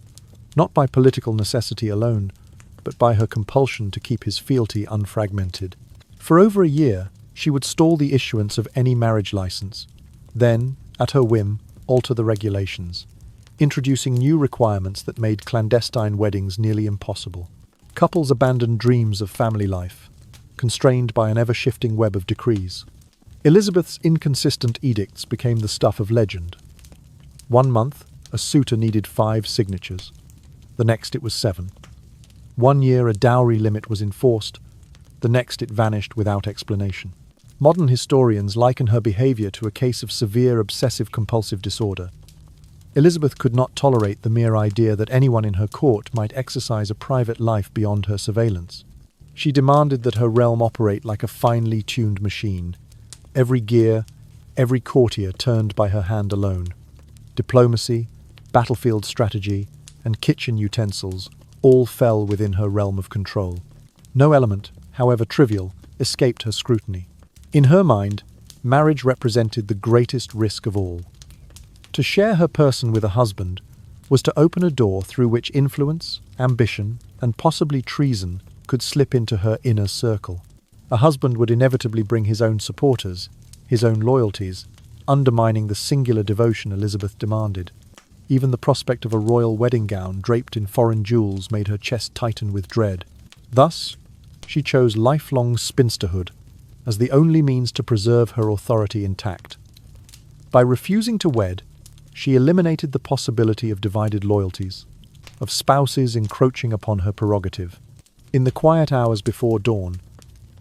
not by political necessity alone, but by her compulsion to keep his fealty unfragmented. For over a year, she would stall the issuance of any marriage license, then, at her whim, alter the regulations, introducing new requirements that made clandestine weddings nearly impossible. Couples abandoned dreams of family life, constrained by an ever-shifting web of decrees. Elizabeth's inconsistent edicts became the stuff of legend. One month, a suitor needed 5 signatures. The next it was 7. One year a dowry limit was enforced, the next it vanished without explanation. Modern historians liken her behaviour to a case of severe obsessive-compulsive disorder. Elizabeth could not tolerate the mere idea that anyone in her court might exercise a private life beyond her surveillance. She demanded that her realm operate like a finely tuned machine, every gear, every courtier turned by her hand alone. Diplomacy, battlefield strategy, and kitchen utensils all fell within her realm of control. No element, however trivial, escaped her scrutiny. In her mind, marriage represented the greatest risk of all. To share her person with a husband was to open a door through which influence, ambition, and possibly treason could slip into her inner circle. A husband would inevitably bring his own supporters, his own loyalties, undermining the singular devotion Elizabeth demanded. Even the prospect of a royal wedding gown draped in foreign jewels made her chest tighten with dread. Thus, she chose lifelong spinsterhood as the only means to preserve her authority intact. By refusing to wed, she eliminated the possibility of divided loyalties, of spouses encroaching upon her prerogative. In the quiet hours before dawn,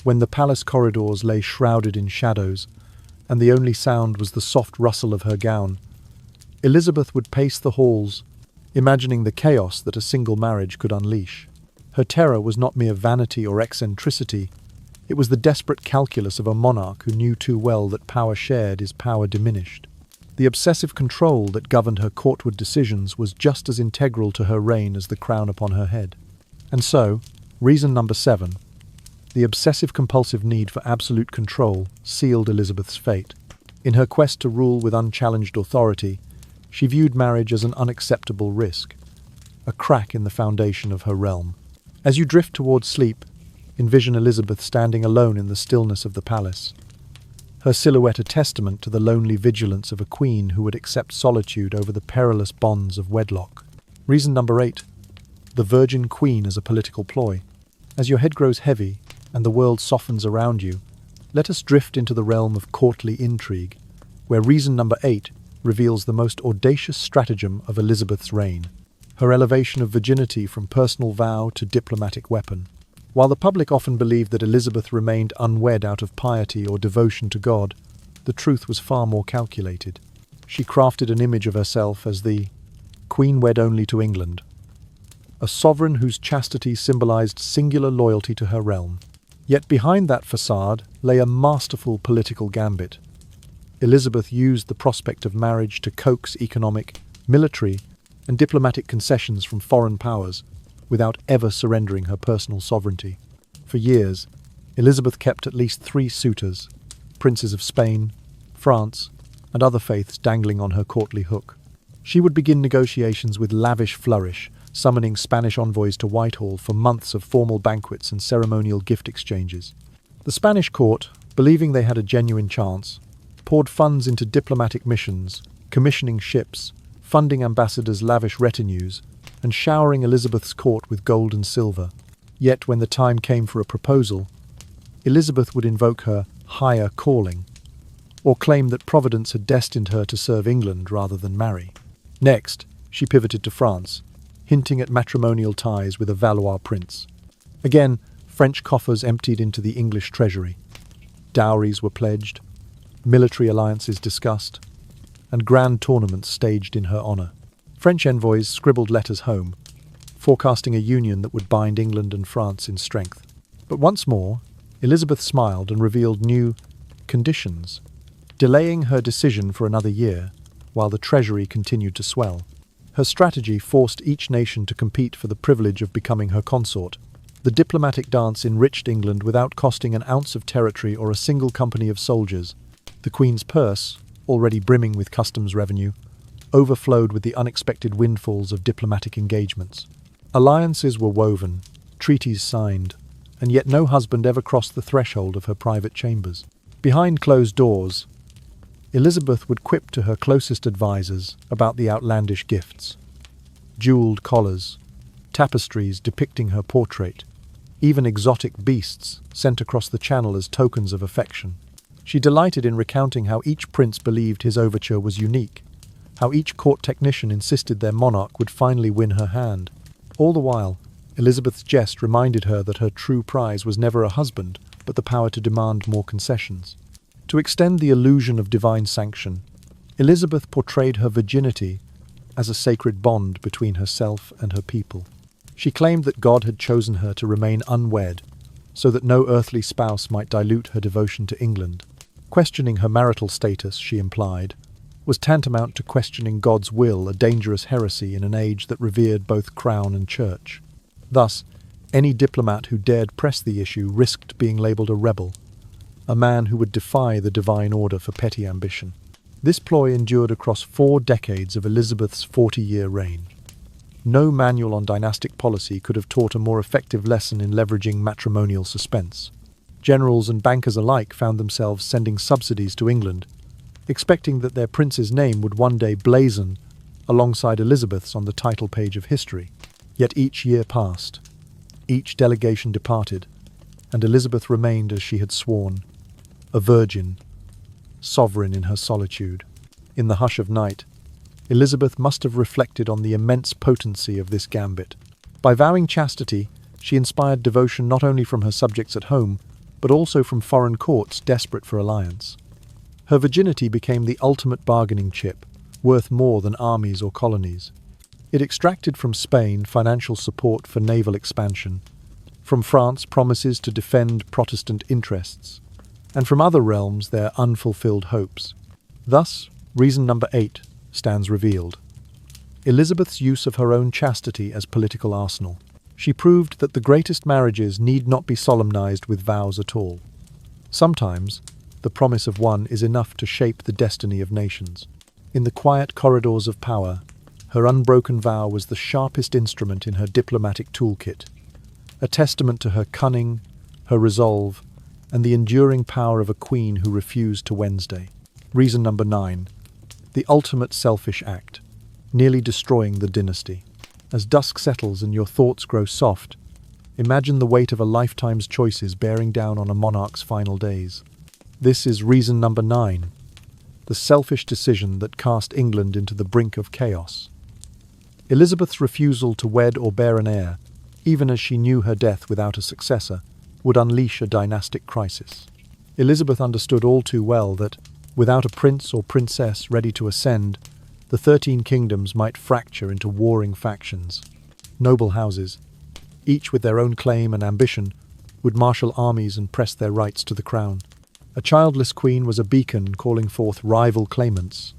when the palace corridors lay shrouded in shadows, and the only sound was the soft rustle of her gown, Elizabeth would pace the halls, imagining the chaos that a single marriage could unleash. Her terror was not mere vanity or eccentricity, it was the desperate calculus of a monarch who knew too well that power shared is power diminished. The obsessive control that governed her courtward decisions was just as integral to her reign as the crown upon her head. And so, reason number 7, the obsessive-compulsive need for absolute control sealed Elizabeth's fate. In her quest to rule with unchallenged authority, she viewed marriage as an unacceptable risk, a crack in the foundation of her realm. As you drift towards sleep, envision Elizabeth standing alone in the stillness of the palace, her silhouette a testament to the lonely vigilance of a queen who would accept solitude over the perilous bonds of wedlock. Reason number 8, the Virgin Queen as a political ploy. As your head grows heavy and the world softens around you, let us drift into the realm of courtly intrigue, where reason number 8 reveals the most audacious stratagem of Elizabeth's reign, her elevation of virginity from personal vow to diplomatic weapon. While the public often believed that Elizabeth remained unwed out of piety or devotion to God, the truth was far more calculated. She crafted an image of herself as the Queen wed only to England, a sovereign whose chastity symbolized singular loyalty to her realm. Yet behind that facade lay a masterful political gambit. Elizabeth used the prospect of marriage to coax economic, military, and diplomatic concessions from foreign powers, without ever surrendering her personal sovereignty. For years, Elizabeth kept at least 3 suitors, princes of Spain, France, and other faiths dangling on her courtly hook. She would begin negotiations with lavish flourish, summoning Spanish envoys to Whitehall for months of formal banquets and ceremonial gift exchanges. The Spanish court, believing they had a genuine chance, poured funds into diplomatic missions, commissioning ships, funding ambassadors' lavish retinues, and showering Elizabeth's court with gold and silver. Yet when the time came for a proposal, Elizabeth would invoke her higher calling, or claim that Providence had destined her to serve England rather than marry. Next, she pivoted to France, hinting at matrimonial ties with a Valois prince. Again, French coffers emptied into the English treasury. Dowries were pledged, military alliances discussed, and grand tournaments staged in her honour. French envoys scribbled letters home, forecasting a union that would bind England and France in strength. But once more, Elizabeth smiled and revealed new conditions, delaying her decision for another year while the treasury continued to swell. Her strategy forced each nation to compete for the privilege of becoming her consort. The diplomatic dance enriched England without costing an ounce of territory or a single company of soldiers. The Queen's purse, already brimming with customs revenue, overflowed with the unexpected windfalls of diplomatic engagements. Alliances were woven, treaties signed, and yet no husband ever crossed the threshold of her private chambers. Behind closed doors, Elizabeth would quip to her closest advisers about the outlandish gifts. Jeweled collars, tapestries depicting her portrait, even exotic beasts sent across the channel as tokens of affection. She delighted in recounting how each prince believed his overture was unique, how each court technician insisted their monarch would finally win her hand. All the while, Elizabeth's jest reminded her that her true prize was never a husband, but the power to demand more concessions. To extend the illusion of divine sanction, Elizabeth portrayed her virginity as a sacred bond between herself and her people. She claimed that God had chosen her to remain unwed, so that no earthly spouse might dilute her devotion to England. Questioning her marital status, she implied, was tantamount to questioning God's will, a dangerous heresy in an age that revered both crown and church. Thus, any diplomat who dared press the issue risked being labelled a rebel, a man who would defy the divine order for petty ambition. This ploy endured across 4 decades of Elizabeth's 40-year reign. No manual on dynastic policy could have taught a more effective lesson in leveraging matrimonial suspense. Generals and bankers alike found themselves sending subsidies to England, expecting that their prince's name would one day blazon alongside Elizabeth's on the title page of history. Yet each year passed, each delegation departed, and Elizabeth remained as she had sworn, a virgin, sovereign in her solitude. In the hush of night, Elizabeth must have reflected on the immense potency of this gambit. By vowing chastity, she inspired devotion not only from her subjects at home, but also from foreign courts desperate for alliance. Her virginity became the ultimate bargaining chip, worth more than armies or colonies. It extracted from Spain financial support for naval expansion, from France promises to defend Protestant interests, and from other realms their unfulfilled hopes. Thus, reason number 8 stands revealed. Elizabeth's use of her own chastity as political arsenal. She proved that the greatest marriages need not be solemnized with vows at all. Sometimes, the promise of one is enough to shape the destiny of nations. In the quiet corridors of power, her unbroken vow was the sharpest instrument in her diplomatic toolkit, a testament to her cunning, her resolve, and the enduring power of a queen who refused to Wednesday. Reason number 9. The ultimate selfish act, nearly destroying the dynasty. As dusk settles and your thoughts grow soft, imagine the weight of a lifetime's choices bearing down on a monarch's final days. This is reason number 9, the selfish decision that cast England into the brink of chaos. Elizabeth's refusal to wed or bear an heir, even as she knew her death without a successor, would unleash a dynastic crisis. Elizabeth understood all too well that, without a prince or princess ready to ascend, the 13 kingdoms might fracture into warring factions. Noble houses, each with their own claim and ambition, would marshal armies and press their rights to the crown. A childless queen was a beacon calling forth rival claimants,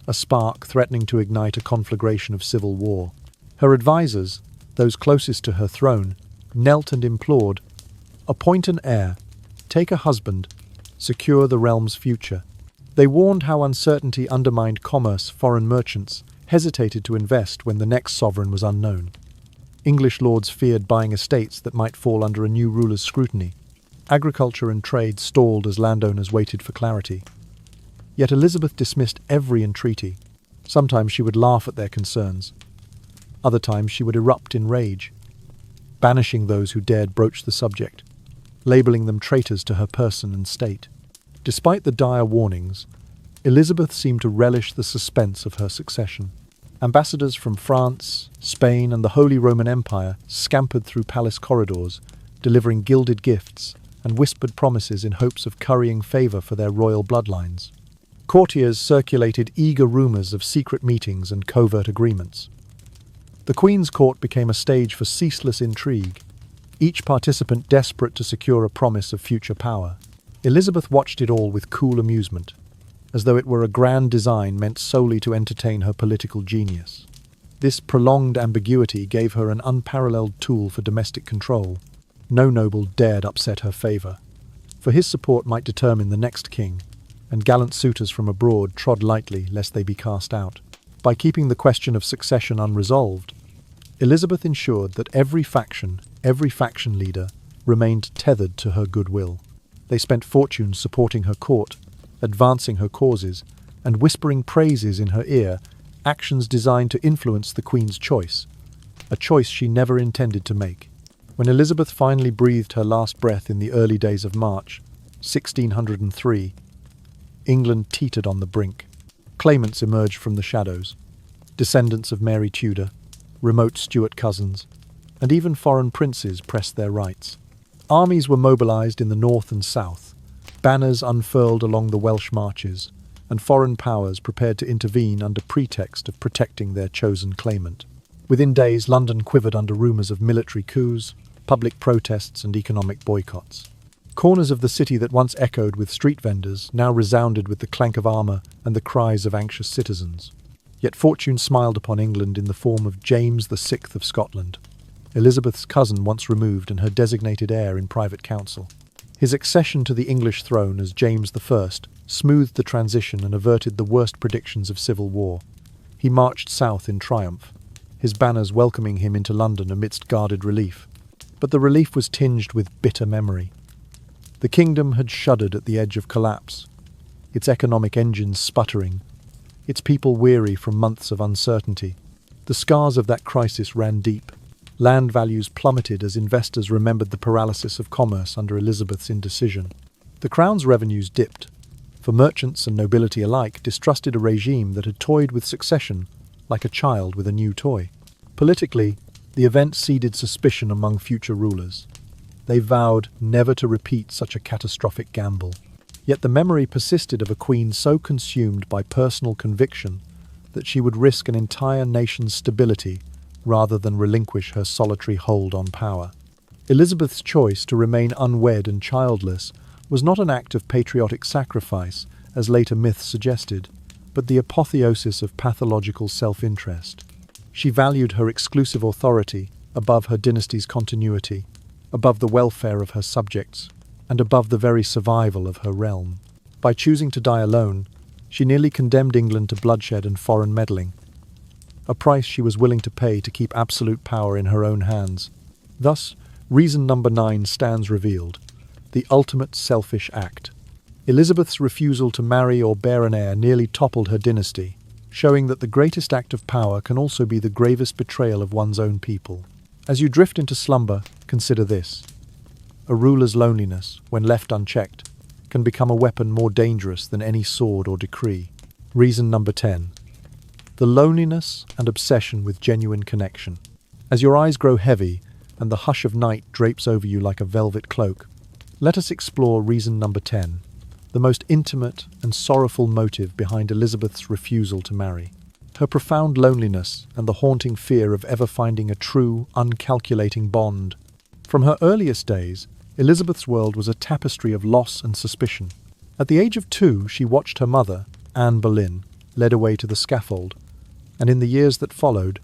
a spark threatening to ignite a conflagration of civil war. Her advisors, those closest to her throne, knelt and implored, "Appoint an heir, take a husband, secure the realm's future." They warned how uncertainty undermined commerce. Foreign merchants hesitated to invest when the next sovereign was unknown. English lords feared buying estates that might fall under a new ruler's scrutiny. Agriculture and trade stalled as landowners waited for clarity. Yet Elizabeth dismissed every entreaty. Sometimes she would laugh at their concerns. Other times she would erupt in rage, banishing those who dared broach the subject, labeling them traitors to her person and state. Despite the dire warnings, Elizabeth seemed to relish the suspense of her succession. Ambassadors from France, Spain, and the Holy Roman Empire scampered through palace corridors, delivering gilded gifts and whispered promises in hopes of currying favor for their royal bloodlines. Courtiers circulated eager rumors of secret meetings and covert agreements. The Queen's court became a stage for ceaseless intrigue, each participant desperate to secure a promise of future power. Elizabeth watched it all with cool amusement, as though it were a grand design meant solely to entertain her political genius. This prolonged ambiguity gave her an unparalleled tool for domestic control. No noble dared upset her favor, for his support might determine the next king, and gallant suitors from abroad trod lightly lest they be cast out. By keeping the question of succession unresolved, Elizabeth ensured that every faction leader, remained tethered to her goodwill. They spent fortunes supporting her court, advancing her causes, and whispering praises in her ear, actions designed to influence the Queen's choice, a choice she never intended to make. When Elizabeth finally breathed her last breath in the early days of March, 1603, England teetered on the brink. Claimants emerged from the shadows, descendants of Mary Tudor, remote Stuart cousins, and even foreign princes pressed their rights. Armies were mobilized in the north and south, banners unfurled along the Welsh marches, and foreign powers prepared to intervene under pretext of protecting their chosen claimant. Within days, London quivered under rumours of military coups, public protests, and economic boycotts. Corners of the city that once echoed with street vendors now resounded with the clank of armour and the cries of anxious citizens. Yet fortune smiled upon England in the form of James VI of Scotland, Elizabeth's cousin once removed and her designated heir in private council. His accession to the English throne as James I smoothed the transition and averted the worst predictions of civil war. He marched south in triumph, his banners welcoming him into London amidst guarded relief. But the relief was tinged with bitter memory. The kingdom had shuddered at the edge of collapse, its economic engines sputtering, its people weary from months of uncertainty. The scars of that crisis ran deep. Land values plummeted as investors remembered the paralysis of commerce under Elizabeth's indecision. The crown's revenues dipped, for merchants and nobility alike distrusted a regime that had toyed with succession like a child with a new toy. Politically, the event seeded suspicion among future rulers. They vowed never to repeat such a catastrophic gamble. Yet the memory persisted of a queen so consumed by personal conviction that she would risk an entire nation's stability rather than relinquish her solitary hold on power. Elizabeth's choice to remain unwed and childless was not an act of patriotic sacrifice, as later myths suggested, but the apotheosis of pathological self-interest. She valued her exclusive authority above her dynasty's continuity, above the welfare of her subjects, and above the very survival of her realm. By choosing to die alone, she nearly condemned England to bloodshed and foreign meddling, a price she was willing to pay to keep absolute power in her own hands. Thus, reason number 9 stands revealed: the ultimate selfish act. Elizabeth's refusal to marry or bear an heir nearly toppled her dynasty, showing that the greatest act of power can also be the gravest betrayal of one's own people. As you drift into slumber, consider this. A ruler's loneliness, when left unchecked, can become a weapon more dangerous than any sword or decree. Reason number 10. The loneliness and obsession with genuine connection. As your eyes grow heavy and the hush of night drapes over you like a velvet cloak, let us explore reason number 10, the most intimate and sorrowful motive behind Elizabeth's refusal to marry. Her profound loneliness and the haunting fear of ever finding a true, uncalculating bond. From her earliest days, Elizabeth's world was a tapestry of loss and suspicion. At the age of 2, she watched her mother, Anne Boleyn, led away to the scaffold, and in the years that followed,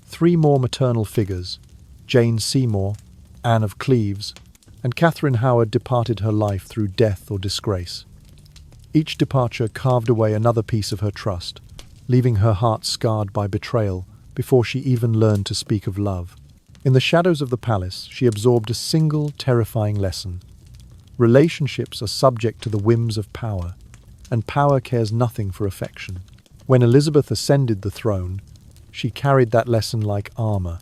3 more maternal figures, Jane Seymour, Anne of Cleves, and Catherine Howard, departed her life through death or disgrace. Each departure carved away another piece of her trust, leaving her heart scarred by betrayal before she even learned to speak of love. In the shadows of the palace, she absorbed a single terrifying lesson. Relationships are subject to the whims of power, and power cares nothing for affection. When Elizabeth ascended the throne, she carried that lesson like armor.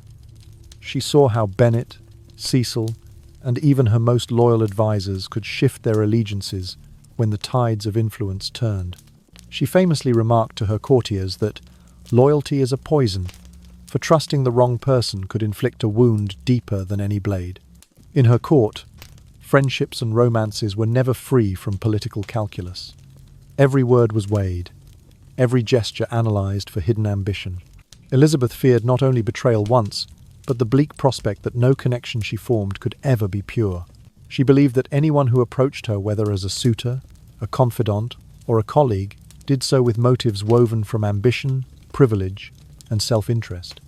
She saw how Bennet, Cecil, and even her most loyal advisors could shift their allegiances when the tides of influence turned. She famously remarked to her courtiers that loyalty is a poison, for trusting the wrong person could inflict a wound deeper than any blade. In her court, friendships and romances were never free from political calculus. Every word was weighed, every gesture analysed for hidden ambition. Elizabeth feared not only betrayal once, but the bleak prospect that no connection she formed could ever be pure. She believed that anyone who approached her, whether as a suitor, a confidant, or a colleague, did so with motives woven from ambition, privilege, and self-interest.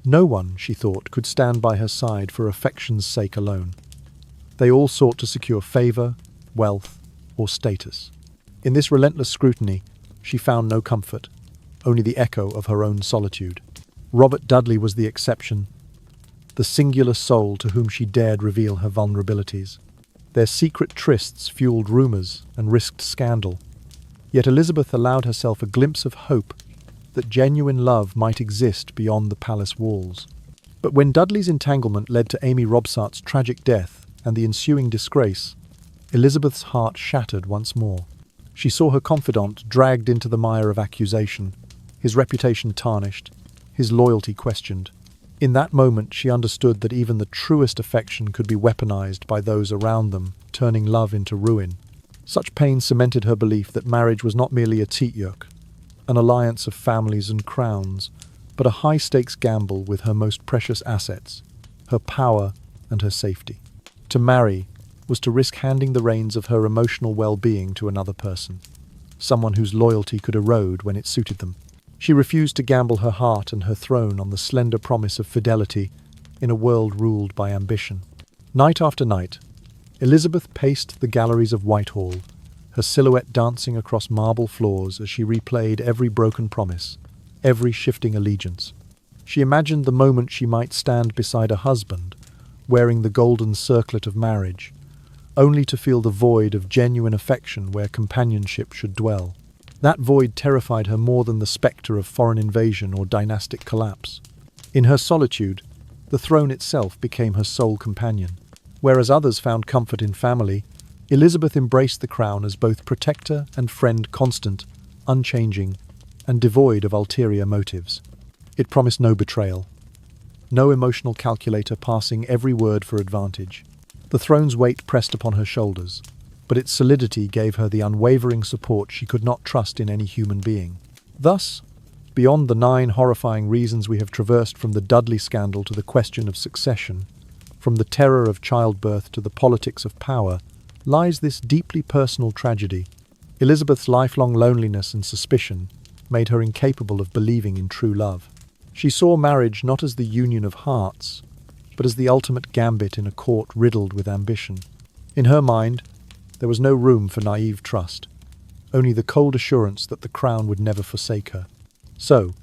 No one, she thought, could stand by her side for affection's sake alone. They all sought to secure favour, wealth, or status. In this relentless scrutiny, she found no comfort, only the echo of her own solitude. Robert Dudley was the exception, the singular soul to whom she dared reveal her vulnerabilities. Their secret trysts fueled rumours and risked scandal. Yet Elizabeth allowed herself a glimpse of hope that genuine love might exist beyond the palace walls. But when Dudley's entanglement led to Amy Robsart's tragic death and the ensuing disgrace, Elizabeth's heart shattered once more. She saw her confidant dragged into the mire of accusation, his reputation tarnished, his loyalty questioned. In that moment, she understood that even the truest affection could be weaponized by those around them, turning love into ruin. Such pain cemented her belief that marriage was not merely a teat-yoke, an alliance of families and crowns, but a high-stakes gamble with her most precious assets, her power and her safety. To marry was to risk handing the reins of her emotional well-being to another person, someone whose loyalty could erode when it suited them. She refused to gamble her heart and her throne on the slender promise of fidelity in a world ruled by ambition. Night after night, Elizabeth paced the galleries of Whitehall, her silhouette dancing across marble floors as she replayed every broken promise, every shifting allegiance. She imagined the moment she might stand beside a husband, wearing the golden circlet of marriage, only to feel the void of genuine affection where companionship should dwell. That void terrified her more than the spectre of foreign invasion or dynastic collapse. In her solitude, the throne itself became her sole companion. Whereas others found comfort in family, Elizabeth embraced the crown as both protector and friend, constant, unchanging, and devoid of ulterior motives. It promised no betrayal, no emotional calculator passing every word for advantage. The throne's weight pressed upon her shoulders, but its solidity gave her the unwavering support she could not trust in any human being. Thus, beyond the 9 horrifying reasons we have traversed from the Dudley scandal to the question of succession, from the terror of childbirth to the politics of power, lies this deeply personal tragedy. Elizabeth's lifelong loneliness and suspicion made her incapable of believing in true love. She saw marriage not as the union of hearts, but as the ultimate gambit in a court riddled with ambition. In her mind, there was no room for naive trust, only the cold assurance that the crown would never forsake her. So,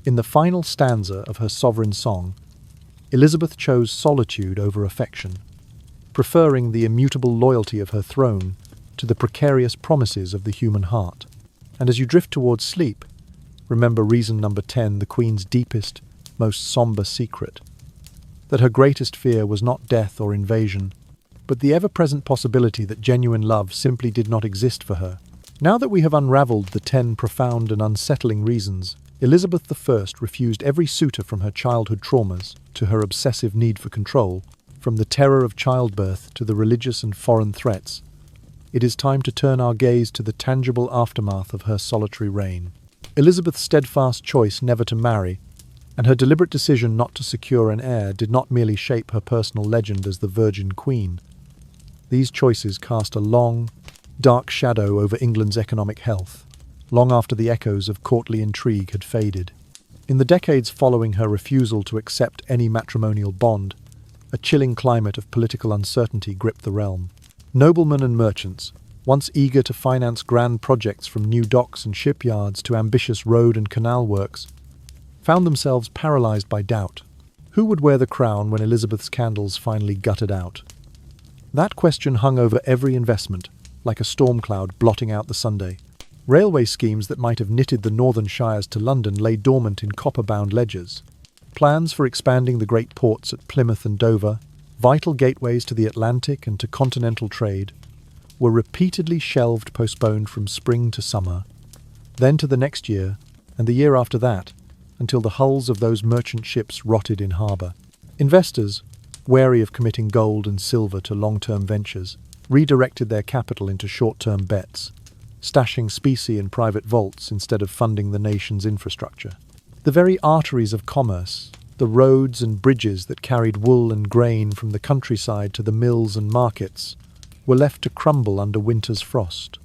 in the final stanza of her sovereign song, Elizabeth chose solitude over affection, preferring the immutable loyalty of her throne to the precarious promises of the human heart. And as you drift towards sleep, remember reason number 10, the Queen's deepest, most somber secret, that her greatest fear was not death or invasion, but the ever-present possibility that genuine love simply did not exist for her. Now that we have unravelled the 10 profound and unsettling reasons, Elizabeth I refused every suitor from her childhood traumas to her obsessive need for control, from the terror of childbirth to the religious and foreign threats. It is time to turn our gaze to the tangible aftermath of her solitary reign. Elizabeth's steadfast choice never to marry, and her deliberate decision not to secure an heir, did not merely shape her personal legend as the Virgin Queen. These choices cast a long, dark shadow over England's economic health, long after the echoes of courtly intrigue had faded. In the decades following her refusal to accept any matrimonial bond, a chilling climate of political uncertainty gripped the realm. Noblemen and merchants, once eager to finance grand projects from new docks and shipyards to ambitious road and canal works, found themselves paralyzed by doubt. Who would wear the crown when Elizabeth's candles finally gutted out? That question hung over every investment, like a storm cloud blotting out the Sunday. Railway schemes that might have knitted the northern shires to London lay dormant in copper-bound ledgers. Plans for expanding the great ports at Plymouth and Dover, vital gateways to the Atlantic and to continental trade, were repeatedly shelved, postponed from spring to summer, then to the next year, and the year after that, until the hulls of those merchant ships rotted in harbour. Investors, wary of committing gold and silver to long-term ventures, redirected their capital into short-term bets, stashing specie in private vaults instead of funding the nation's infrastructure. The very arteries of commerce, the roads and bridges that carried wool and grain from the countryside to the mills and markets, were left to crumble under winter's frost.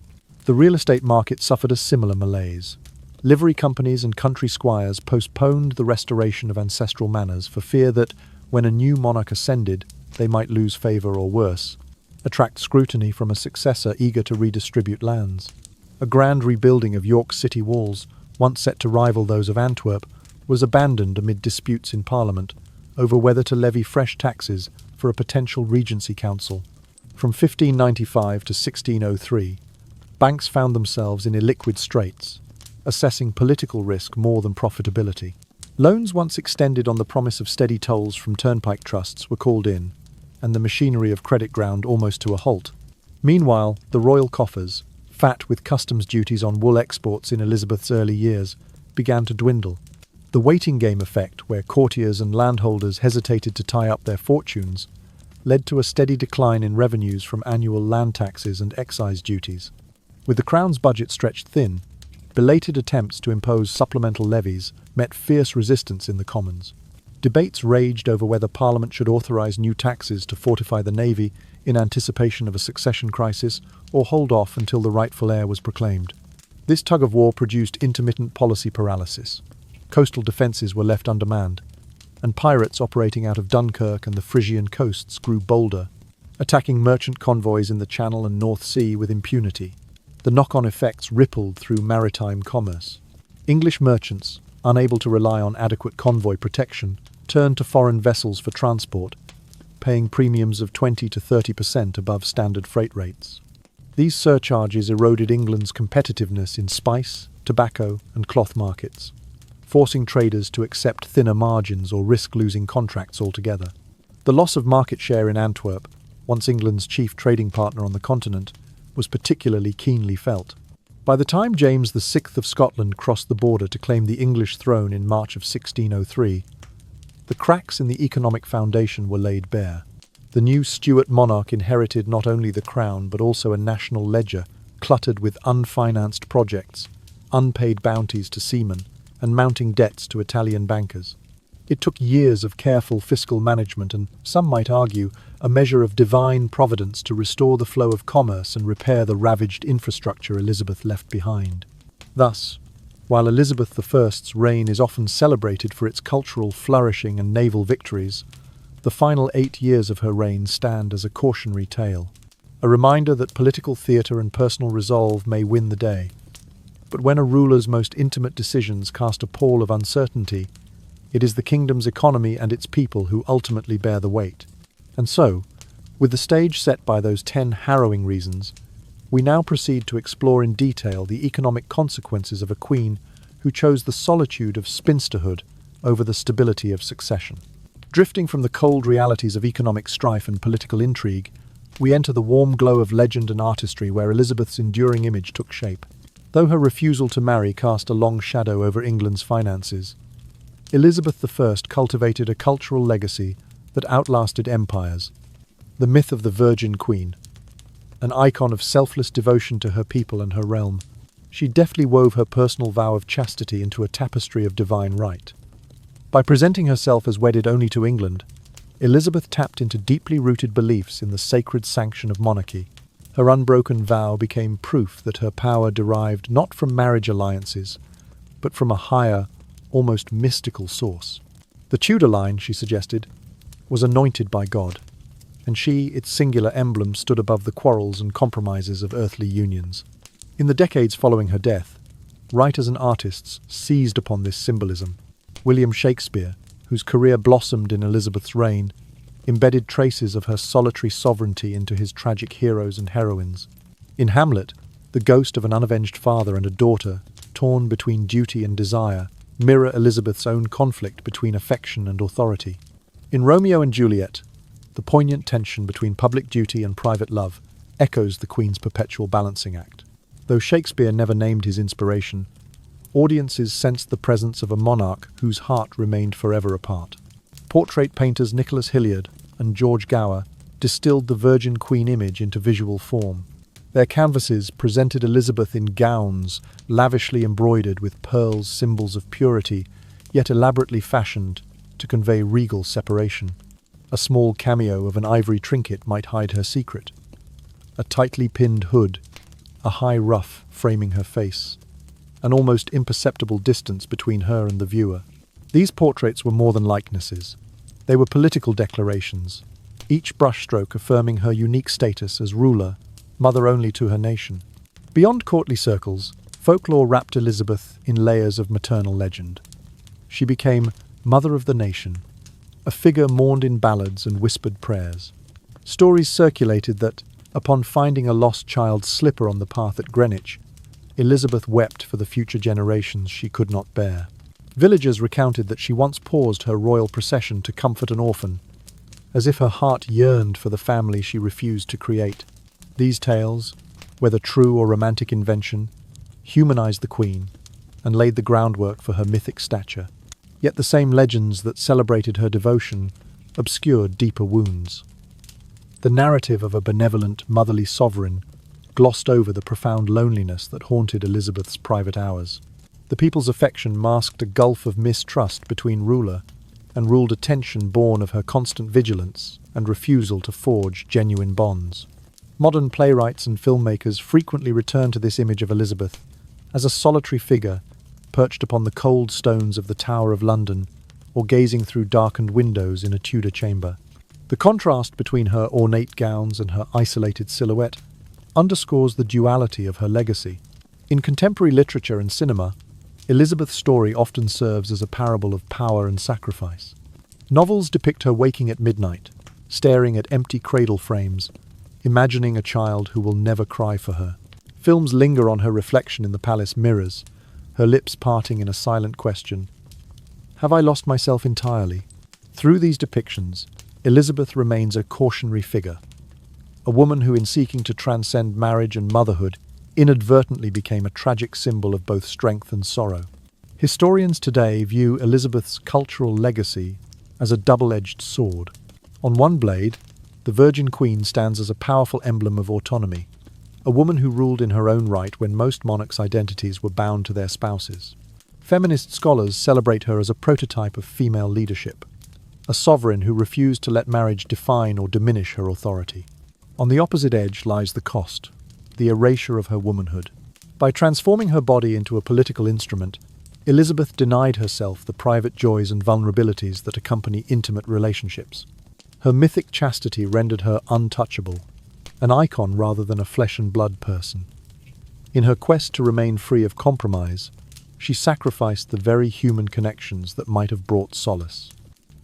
The real estate market suffered a similar malaise. Livery companies and country squires postponed the restoration of ancestral manors for fear that, when a new monarch ascended, they might lose favour or worse, attract scrutiny from a successor eager to redistribute lands. A grand rebuilding of York's city walls, once set to rival those of Antwerp, was abandoned amid disputes in Parliament over whether to levy fresh taxes for a potential regency council. From 1595 to 1603, banks found themselves in illiquid straits, assessing political risk more than profitability. Loans once extended on the promise of steady tolls from turnpike trusts were called in, and the machinery of credit ground almost to a halt. Meanwhile, the royal coffers, fat with customs duties on wool exports in Elizabeth's early years, began to dwindle. The waiting game effect, where courtiers and landholders hesitated to tie up their fortunes, led to a steady decline in revenues from annual land taxes and excise duties. With the Crown's budget stretched thin, belated attempts to impose supplemental levies met fierce resistance in the Commons. Debates raged over whether Parliament should authorise new taxes to fortify the Navy in anticipation of a succession crisis, or hold off until the rightful heir was proclaimed. This tug-of-war produced intermittent policy paralysis. Coastal defences were left undermanned, and pirates operating out of Dunkirk and the Frisian coasts grew bolder, attacking merchant convoys in the Channel and North Sea with impunity. The knock-on effects rippled through maritime commerce. English merchants, unable to rely on adequate convoy protection, turned to foreign vessels for transport, paying premiums of 20 to 30% above standard freight rates. These surcharges eroded England's competitiveness in spice, tobacco, and cloth markets, forcing traders to accept thinner margins or risk losing contracts altogether. The loss of market share in Antwerp, once England's chief trading partner on the continent, was particularly keenly felt. By the time James VI of Scotland crossed the border to claim the English throne in March of 1603, the cracks in the economic foundation were laid bare. The new Stuart monarch inherited not only the crown but also a national ledger cluttered with unfinanced projects, unpaid bounties to seamen, and mounting debts to Italian bankers. It took years of careful fiscal management and, some might argue, a measure of divine providence to restore the flow of commerce and repair the ravaged infrastructure Elizabeth left behind. Thus, while Elizabeth I's reign is often celebrated for its cultural flourishing and naval victories, the final 8 years of her reign stand as a cautionary tale, a reminder that political theatre and personal resolve may win the day. But when a ruler's most intimate decisions cast a pall of uncertainty, it is the kingdom's economy and its people who ultimately bear the weight. And so, with the stage set by those 10 harrowing reasons, we now proceed to explore in detail the economic consequences of a queen who chose the solitude of spinsterhood over the stability of succession. Drifting from the cold realities of economic strife and political intrigue, we enter the warm glow of legend and artistry where Elizabeth's enduring image took shape. Though her refusal to marry cast a long shadow over England's finances, Elizabeth I cultivated a cultural legacy that outlasted empires. The myth of the Virgin Queen, an icon of selfless devotion to her people and her realm, she deftly wove her personal vow of chastity into a tapestry of divine right. By presenting herself as wedded only to England, Elizabeth tapped into deeply rooted beliefs in the sacred sanction of monarchy. Her unbroken vow became proof that her power derived not from marriage alliances, but from a higher, almost mystical source. The Tudor line, she suggested, was anointed by God, and she, its singular emblem, stood above the quarrels and compromises of earthly unions. In the decades following her death, writers and artists seized upon this symbolism. William Shakespeare, whose career blossomed in Elizabeth's reign, embedded traces of her solitary sovereignty into his tragic heroes and heroines. In Hamlet, the ghost of an unavenged father and a daughter, torn between duty and desire, mirror Elizabeth's own conflict between affection and authority. In Romeo and Juliet, the poignant tension between public duty and private love echoes the Queen's perpetual balancing act. Though Shakespeare never named his inspiration, audiences sensed the presence of a monarch whose heart remained forever apart. Portrait painters Nicholas Hilliard and George Gower distilled the Virgin Queen image into visual form. Their canvases presented Elizabeth in gowns lavishly embroidered with pearls, symbols of purity, yet elaborately fashioned to convey regal separation. A small cameo of an ivory trinket might hide her secret. A tightly pinned hood, a high ruff framing her face, an almost imperceptible distance between her and the viewer. These portraits were more than likenesses. They were political declarations, each brushstroke affirming her unique status as ruler, mother only to her nation. Beyond courtly circles, folklore wrapped Elizabeth in layers of maternal legend. She became mother of the nation, a figure mourned in ballads and whispered prayers. Stories circulated that, upon finding a lost child's slipper on the path at Greenwich, Elizabeth wept for the future generations she could not bear. Villagers recounted that she once paused her royal procession to comfort an orphan, as if her heart yearned for the family she refused to create. These tales, whether true or romantic invention, humanized the Queen and laid the groundwork for her mythic stature. Yet the same legends that celebrated her devotion obscured deeper wounds. The narrative of a benevolent, motherly sovereign glossed over the profound loneliness that haunted Elizabeth's private hours. The people's affection masked a gulf of mistrust between ruler and ruled a tension born of her constant vigilance and refusal to forge genuine bonds. Modern playwrights and filmmakers frequently return to this image of Elizabeth as a solitary figure perched upon the cold stones of the Tower of London or gazing through darkened windows in a Tudor chamber. The contrast between her ornate gowns and her isolated silhouette underscores the duality of her legacy. In contemporary literature and cinema, Elizabeth's story often serves as a parable of power and sacrifice. Novels depict her waking at midnight, staring at empty cradle frames, imagining a child who will never cry for her. Films linger on her reflection in the palace mirrors, her lips parting in a silent question. Have I lost myself entirely? Through these depictions, Elizabeth remains a cautionary figure, a woman who, in seeking to transcend marriage and motherhood, inadvertently became a tragic symbol of both strength and sorrow. Historians today view Elizabeth's cultural legacy as a double-edged sword. On one blade, the Virgin Queen stands as a powerful emblem of autonomy, a woman who ruled in her own right when most monarchs' identities were bound to their spouses. Feminist scholars celebrate her as a prototype of female leadership, a sovereign who refused to let marriage define or diminish her authority. On the opposite edge lies the cost, the erasure of her womanhood. By transforming her body into a political instrument, Elizabeth denied herself the private joys and vulnerabilities that accompany intimate relationships. Her mythic chastity rendered her untouchable, an icon rather than a flesh-and-blood person. In her quest to remain free of compromise, she sacrificed the very human connections that might have brought solace.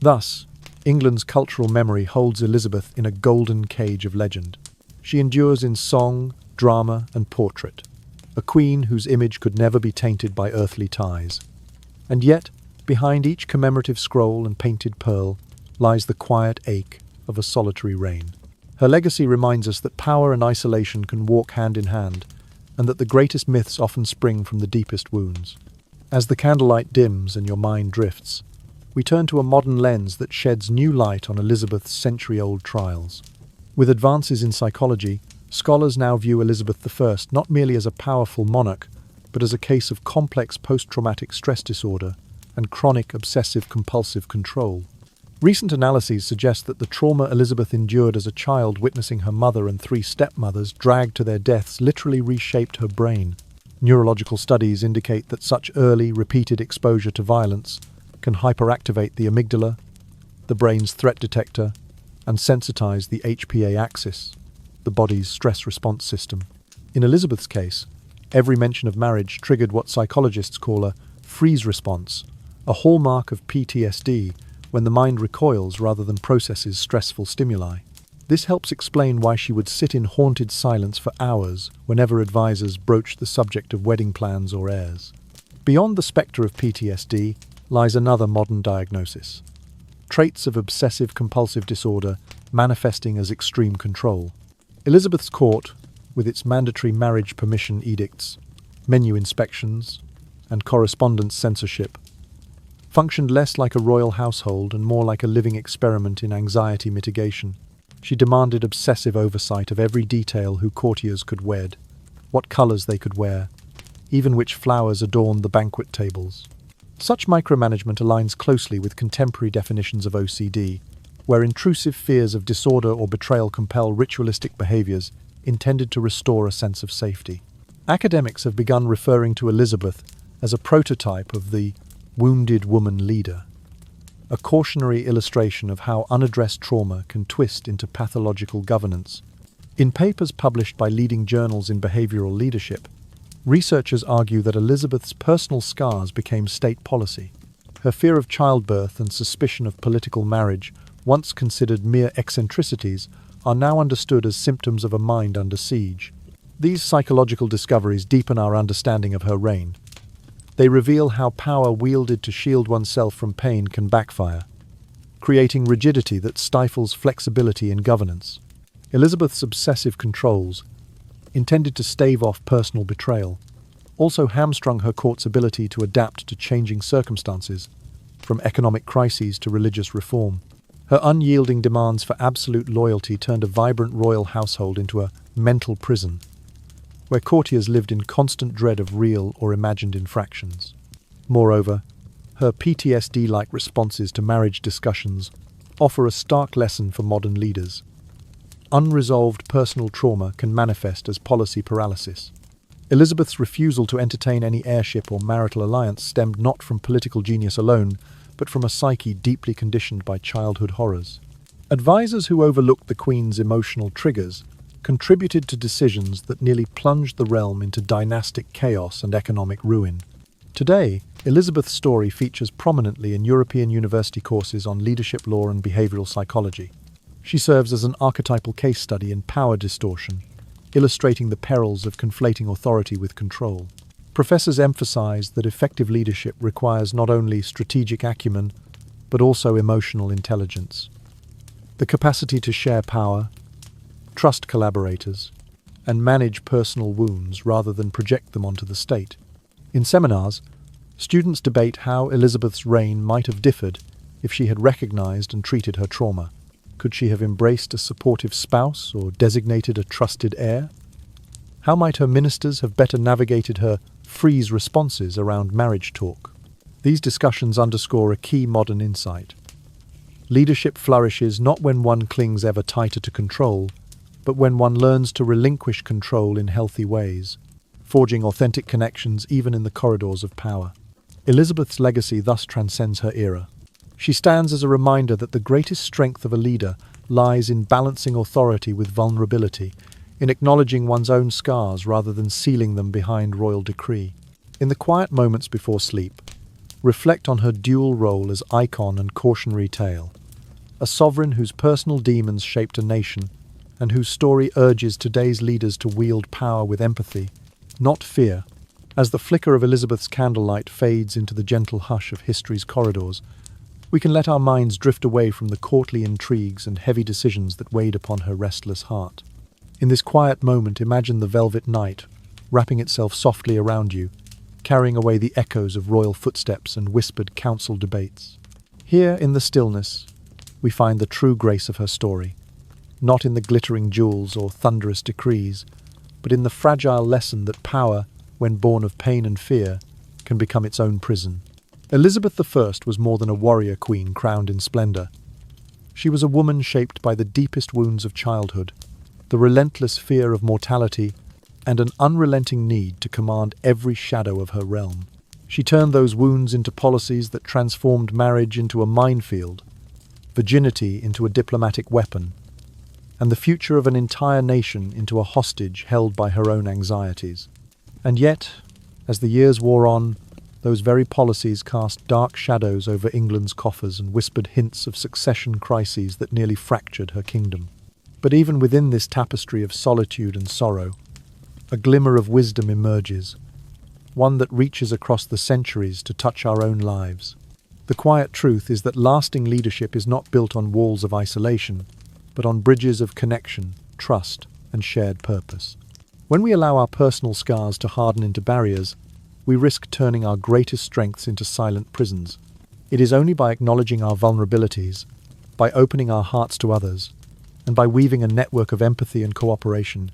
Thus, England's cultural memory holds Elizabeth in a golden cage of legend. She endures in song, drama, and portrait, a queen whose image could never be tainted by earthly ties. And yet, behind each commemorative scroll and painted pearl lies the quiet ache of a solitary reign. Her legacy reminds us that power and isolation can walk hand in hand, and that the greatest myths often spring from the deepest wounds. As the candlelight dims and your mind drifts, we turn to a modern lens that sheds new light on Elizabeth's century-old trials. With advances in psychology, scholars now view Elizabeth I not merely as a powerful monarch, but as a case of complex post-traumatic stress disorder and chronic obsessive-compulsive control. Recent analyses suggest that the trauma Elizabeth endured as a child, witnessing her mother and 3 stepmothers dragged to their deaths, literally reshaped her brain. Neurological studies indicate that such early, repeated exposure to violence can hyperactivate the amygdala, the brain's threat detector, and sensitize the HPA axis, the body's stress response system. In Elizabeth's case, every mention of marriage triggered what psychologists call a freeze response, a hallmark of PTSD when the mind recoils rather than processes stressful stimuli. This helps explain why she would sit in haunted silence for hours whenever advisors broached the subject of wedding plans or heirs. Beyond the spectre of PTSD lies another modern diagnosis: traits of obsessive-compulsive disorder manifesting as extreme control. Elizabeth's court, with its mandatory marriage permission edicts, menu inspections, and correspondence censorship, functioned less like a royal household and more like a living experiment in anxiety mitigation. She demanded obsessive oversight of every detail: who courtiers could wed, what colours they could wear, even which flowers adorned the banquet tables. Such micromanagement aligns closely with contemporary definitions of OCD, where intrusive fears of disorder or betrayal compel ritualistic behaviours intended to restore a sense of safety. Academics have begun referring to Elizabeth as a prototype of the wounded woman leader, a cautionary illustration of how unaddressed trauma can twist into pathological governance. In papers published by leading journals in behavioral leadership, researchers argue that Elizabeth's personal scars became state policy. Her fear of childbirth and suspicion of political marriage, once considered mere eccentricities, are now understood as symptoms of a mind under siege. These psychological discoveries deepen our understanding of her reign. They reveal how power wielded to shield oneself from pain can backfire, creating rigidity that stifles flexibility in governance. Elizabeth's obsessive controls, intended to stave off personal betrayal, also hamstrung her court's ability to adapt to changing circumstances, from economic crises to religious reform. Her unyielding demands for absolute loyalty turned a vibrant royal household into a mental prison, where courtiers lived in constant dread of real or imagined infractions. Moreover, her PTSD-like responses to marriage discussions offer a stark lesson for modern leaders. Unresolved personal trauma can manifest as policy paralysis. Elizabeth's refusal to entertain any heirship or marital alliance stemmed not from political genius alone, but from a psyche deeply conditioned by childhood horrors. Advisors who overlooked the Queen's emotional triggers contributed to decisions that nearly plunged the realm into dynastic chaos and economic ruin. Today, Elizabeth's story features prominently in European university courses on leadership law and behavioral psychology. She serves as an archetypal case study in power distortion, illustrating the perils of conflating authority with control. Professors emphasize that effective leadership requires not only strategic acumen, but also emotional intelligence. The capacity to share power, trust collaborators, and manage personal wounds rather than project them onto the state. In seminars, students debate how Elizabeth's reign might have differed if she had recognized and treated her trauma. Could she have embraced a supportive spouse or designated a trusted heir? How might her ministers have better navigated her freeze responses around marriage talk? These discussions underscore a key modern insight. Leadership flourishes not when one clings ever tighter to control, but when one learns to relinquish control in healthy ways, forging authentic connections even in the corridors of power. Elizabeth's legacy thus transcends her era. She stands as a reminder that the greatest strength of a leader lies in balancing authority with vulnerability, in acknowledging one's own scars rather than sealing them behind royal decree. In the quiet moments before sleep, reflect on her dual role as icon and cautionary tale, a sovereign whose personal demons shaped a nation and whose story urges today's leaders to wield power with empathy, not fear. As the flicker of Elizabeth's candlelight fades into the gentle hush of history's corridors, we can let our minds drift away from the courtly intrigues and heavy decisions that weighed upon her restless heart. In this quiet moment, imagine the velvet night wrapping itself softly around you, carrying away the echoes of royal footsteps and whispered council debates. Here, in the stillness, we find the true grace of her story, not in the glittering jewels or thunderous decrees, but in the fragile lesson that power, when born of pain and fear, can become its own prison. Elizabeth I was more than a warrior queen crowned in splendor. She was a woman shaped by the deepest wounds of childhood, the relentless fear of mortality, and an unrelenting need to command every shadow of her realm. She turned those wounds into policies that transformed marriage into a minefield, virginity into a diplomatic weapon, and the future of an entire nation into a hostage held by her own anxieties. And yet, as the years wore on, those very policies cast dark shadows over England's coffers and whispered hints of succession crises that nearly fractured her kingdom. But even within this tapestry of solitude and sorrow, a glimmer of wisdom emerges, one that reaches across the centuries to touch our own lives. The quiet truth is that lasting leadership is not built on walls of isolation, but on bridges of connection, trust, and shared purpose. When we allow our personal scars to harden into barriers, we risk turning our greatest strengths into silent prisons. It is only by acknowledging our vulnerabilities, by opening our hearts to others, and by weaving a network of empathy and cooperation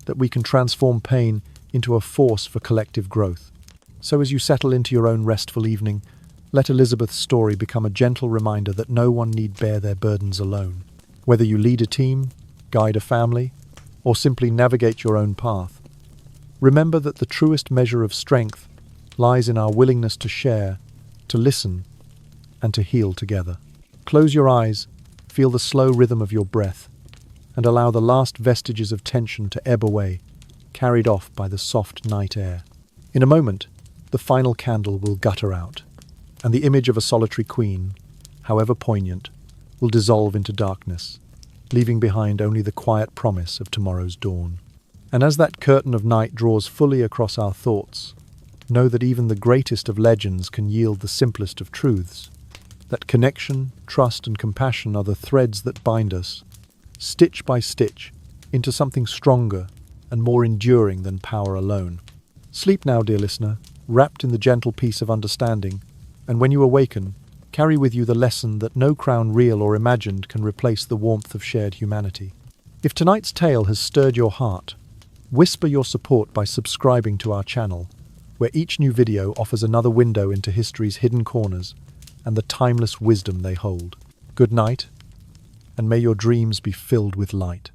that we can transform pain into a force for collective growth. So as you settle into your own restful evening, let Elizabeth's story become a gentle reminder that no one need bear their burdens alone. Whether you lead a team, guide a family, or simply navigate your own path, remember that the truest measure of strength lies in our willingness to share, to listen, and to heal together. Close your eyes, feel the slow rhythm of your breath, and allow the last vestiges of tension to ebb away, carried off by the soft night air. In a moment, the final candle will gutter out, and the image of a solitary queen, however poignant, will dissolve into darkness, leaving behind only the quiet promise of tomorrow's dawn. And as that curtain of night draws fully across our thoughts, know that even the greatest of legends can yield the simplest of truths, that connection, trust, and compassion are the threads that bind us, stitch by stitch, into something stronger and more enduring than power alone. Sleep now, dear listener, wrapped in the gentle peace of understanding, and when you awaken, carry with you the lesson that no crown real or imagined can replace the warmth of shared humanity. If tonight's tale has stirred your heart, whisper your support by subscribing to our channel, where each new video offers another window into history's hidden corners and the timeless wisdom they hold. Good night, and may your dreams be filled with light.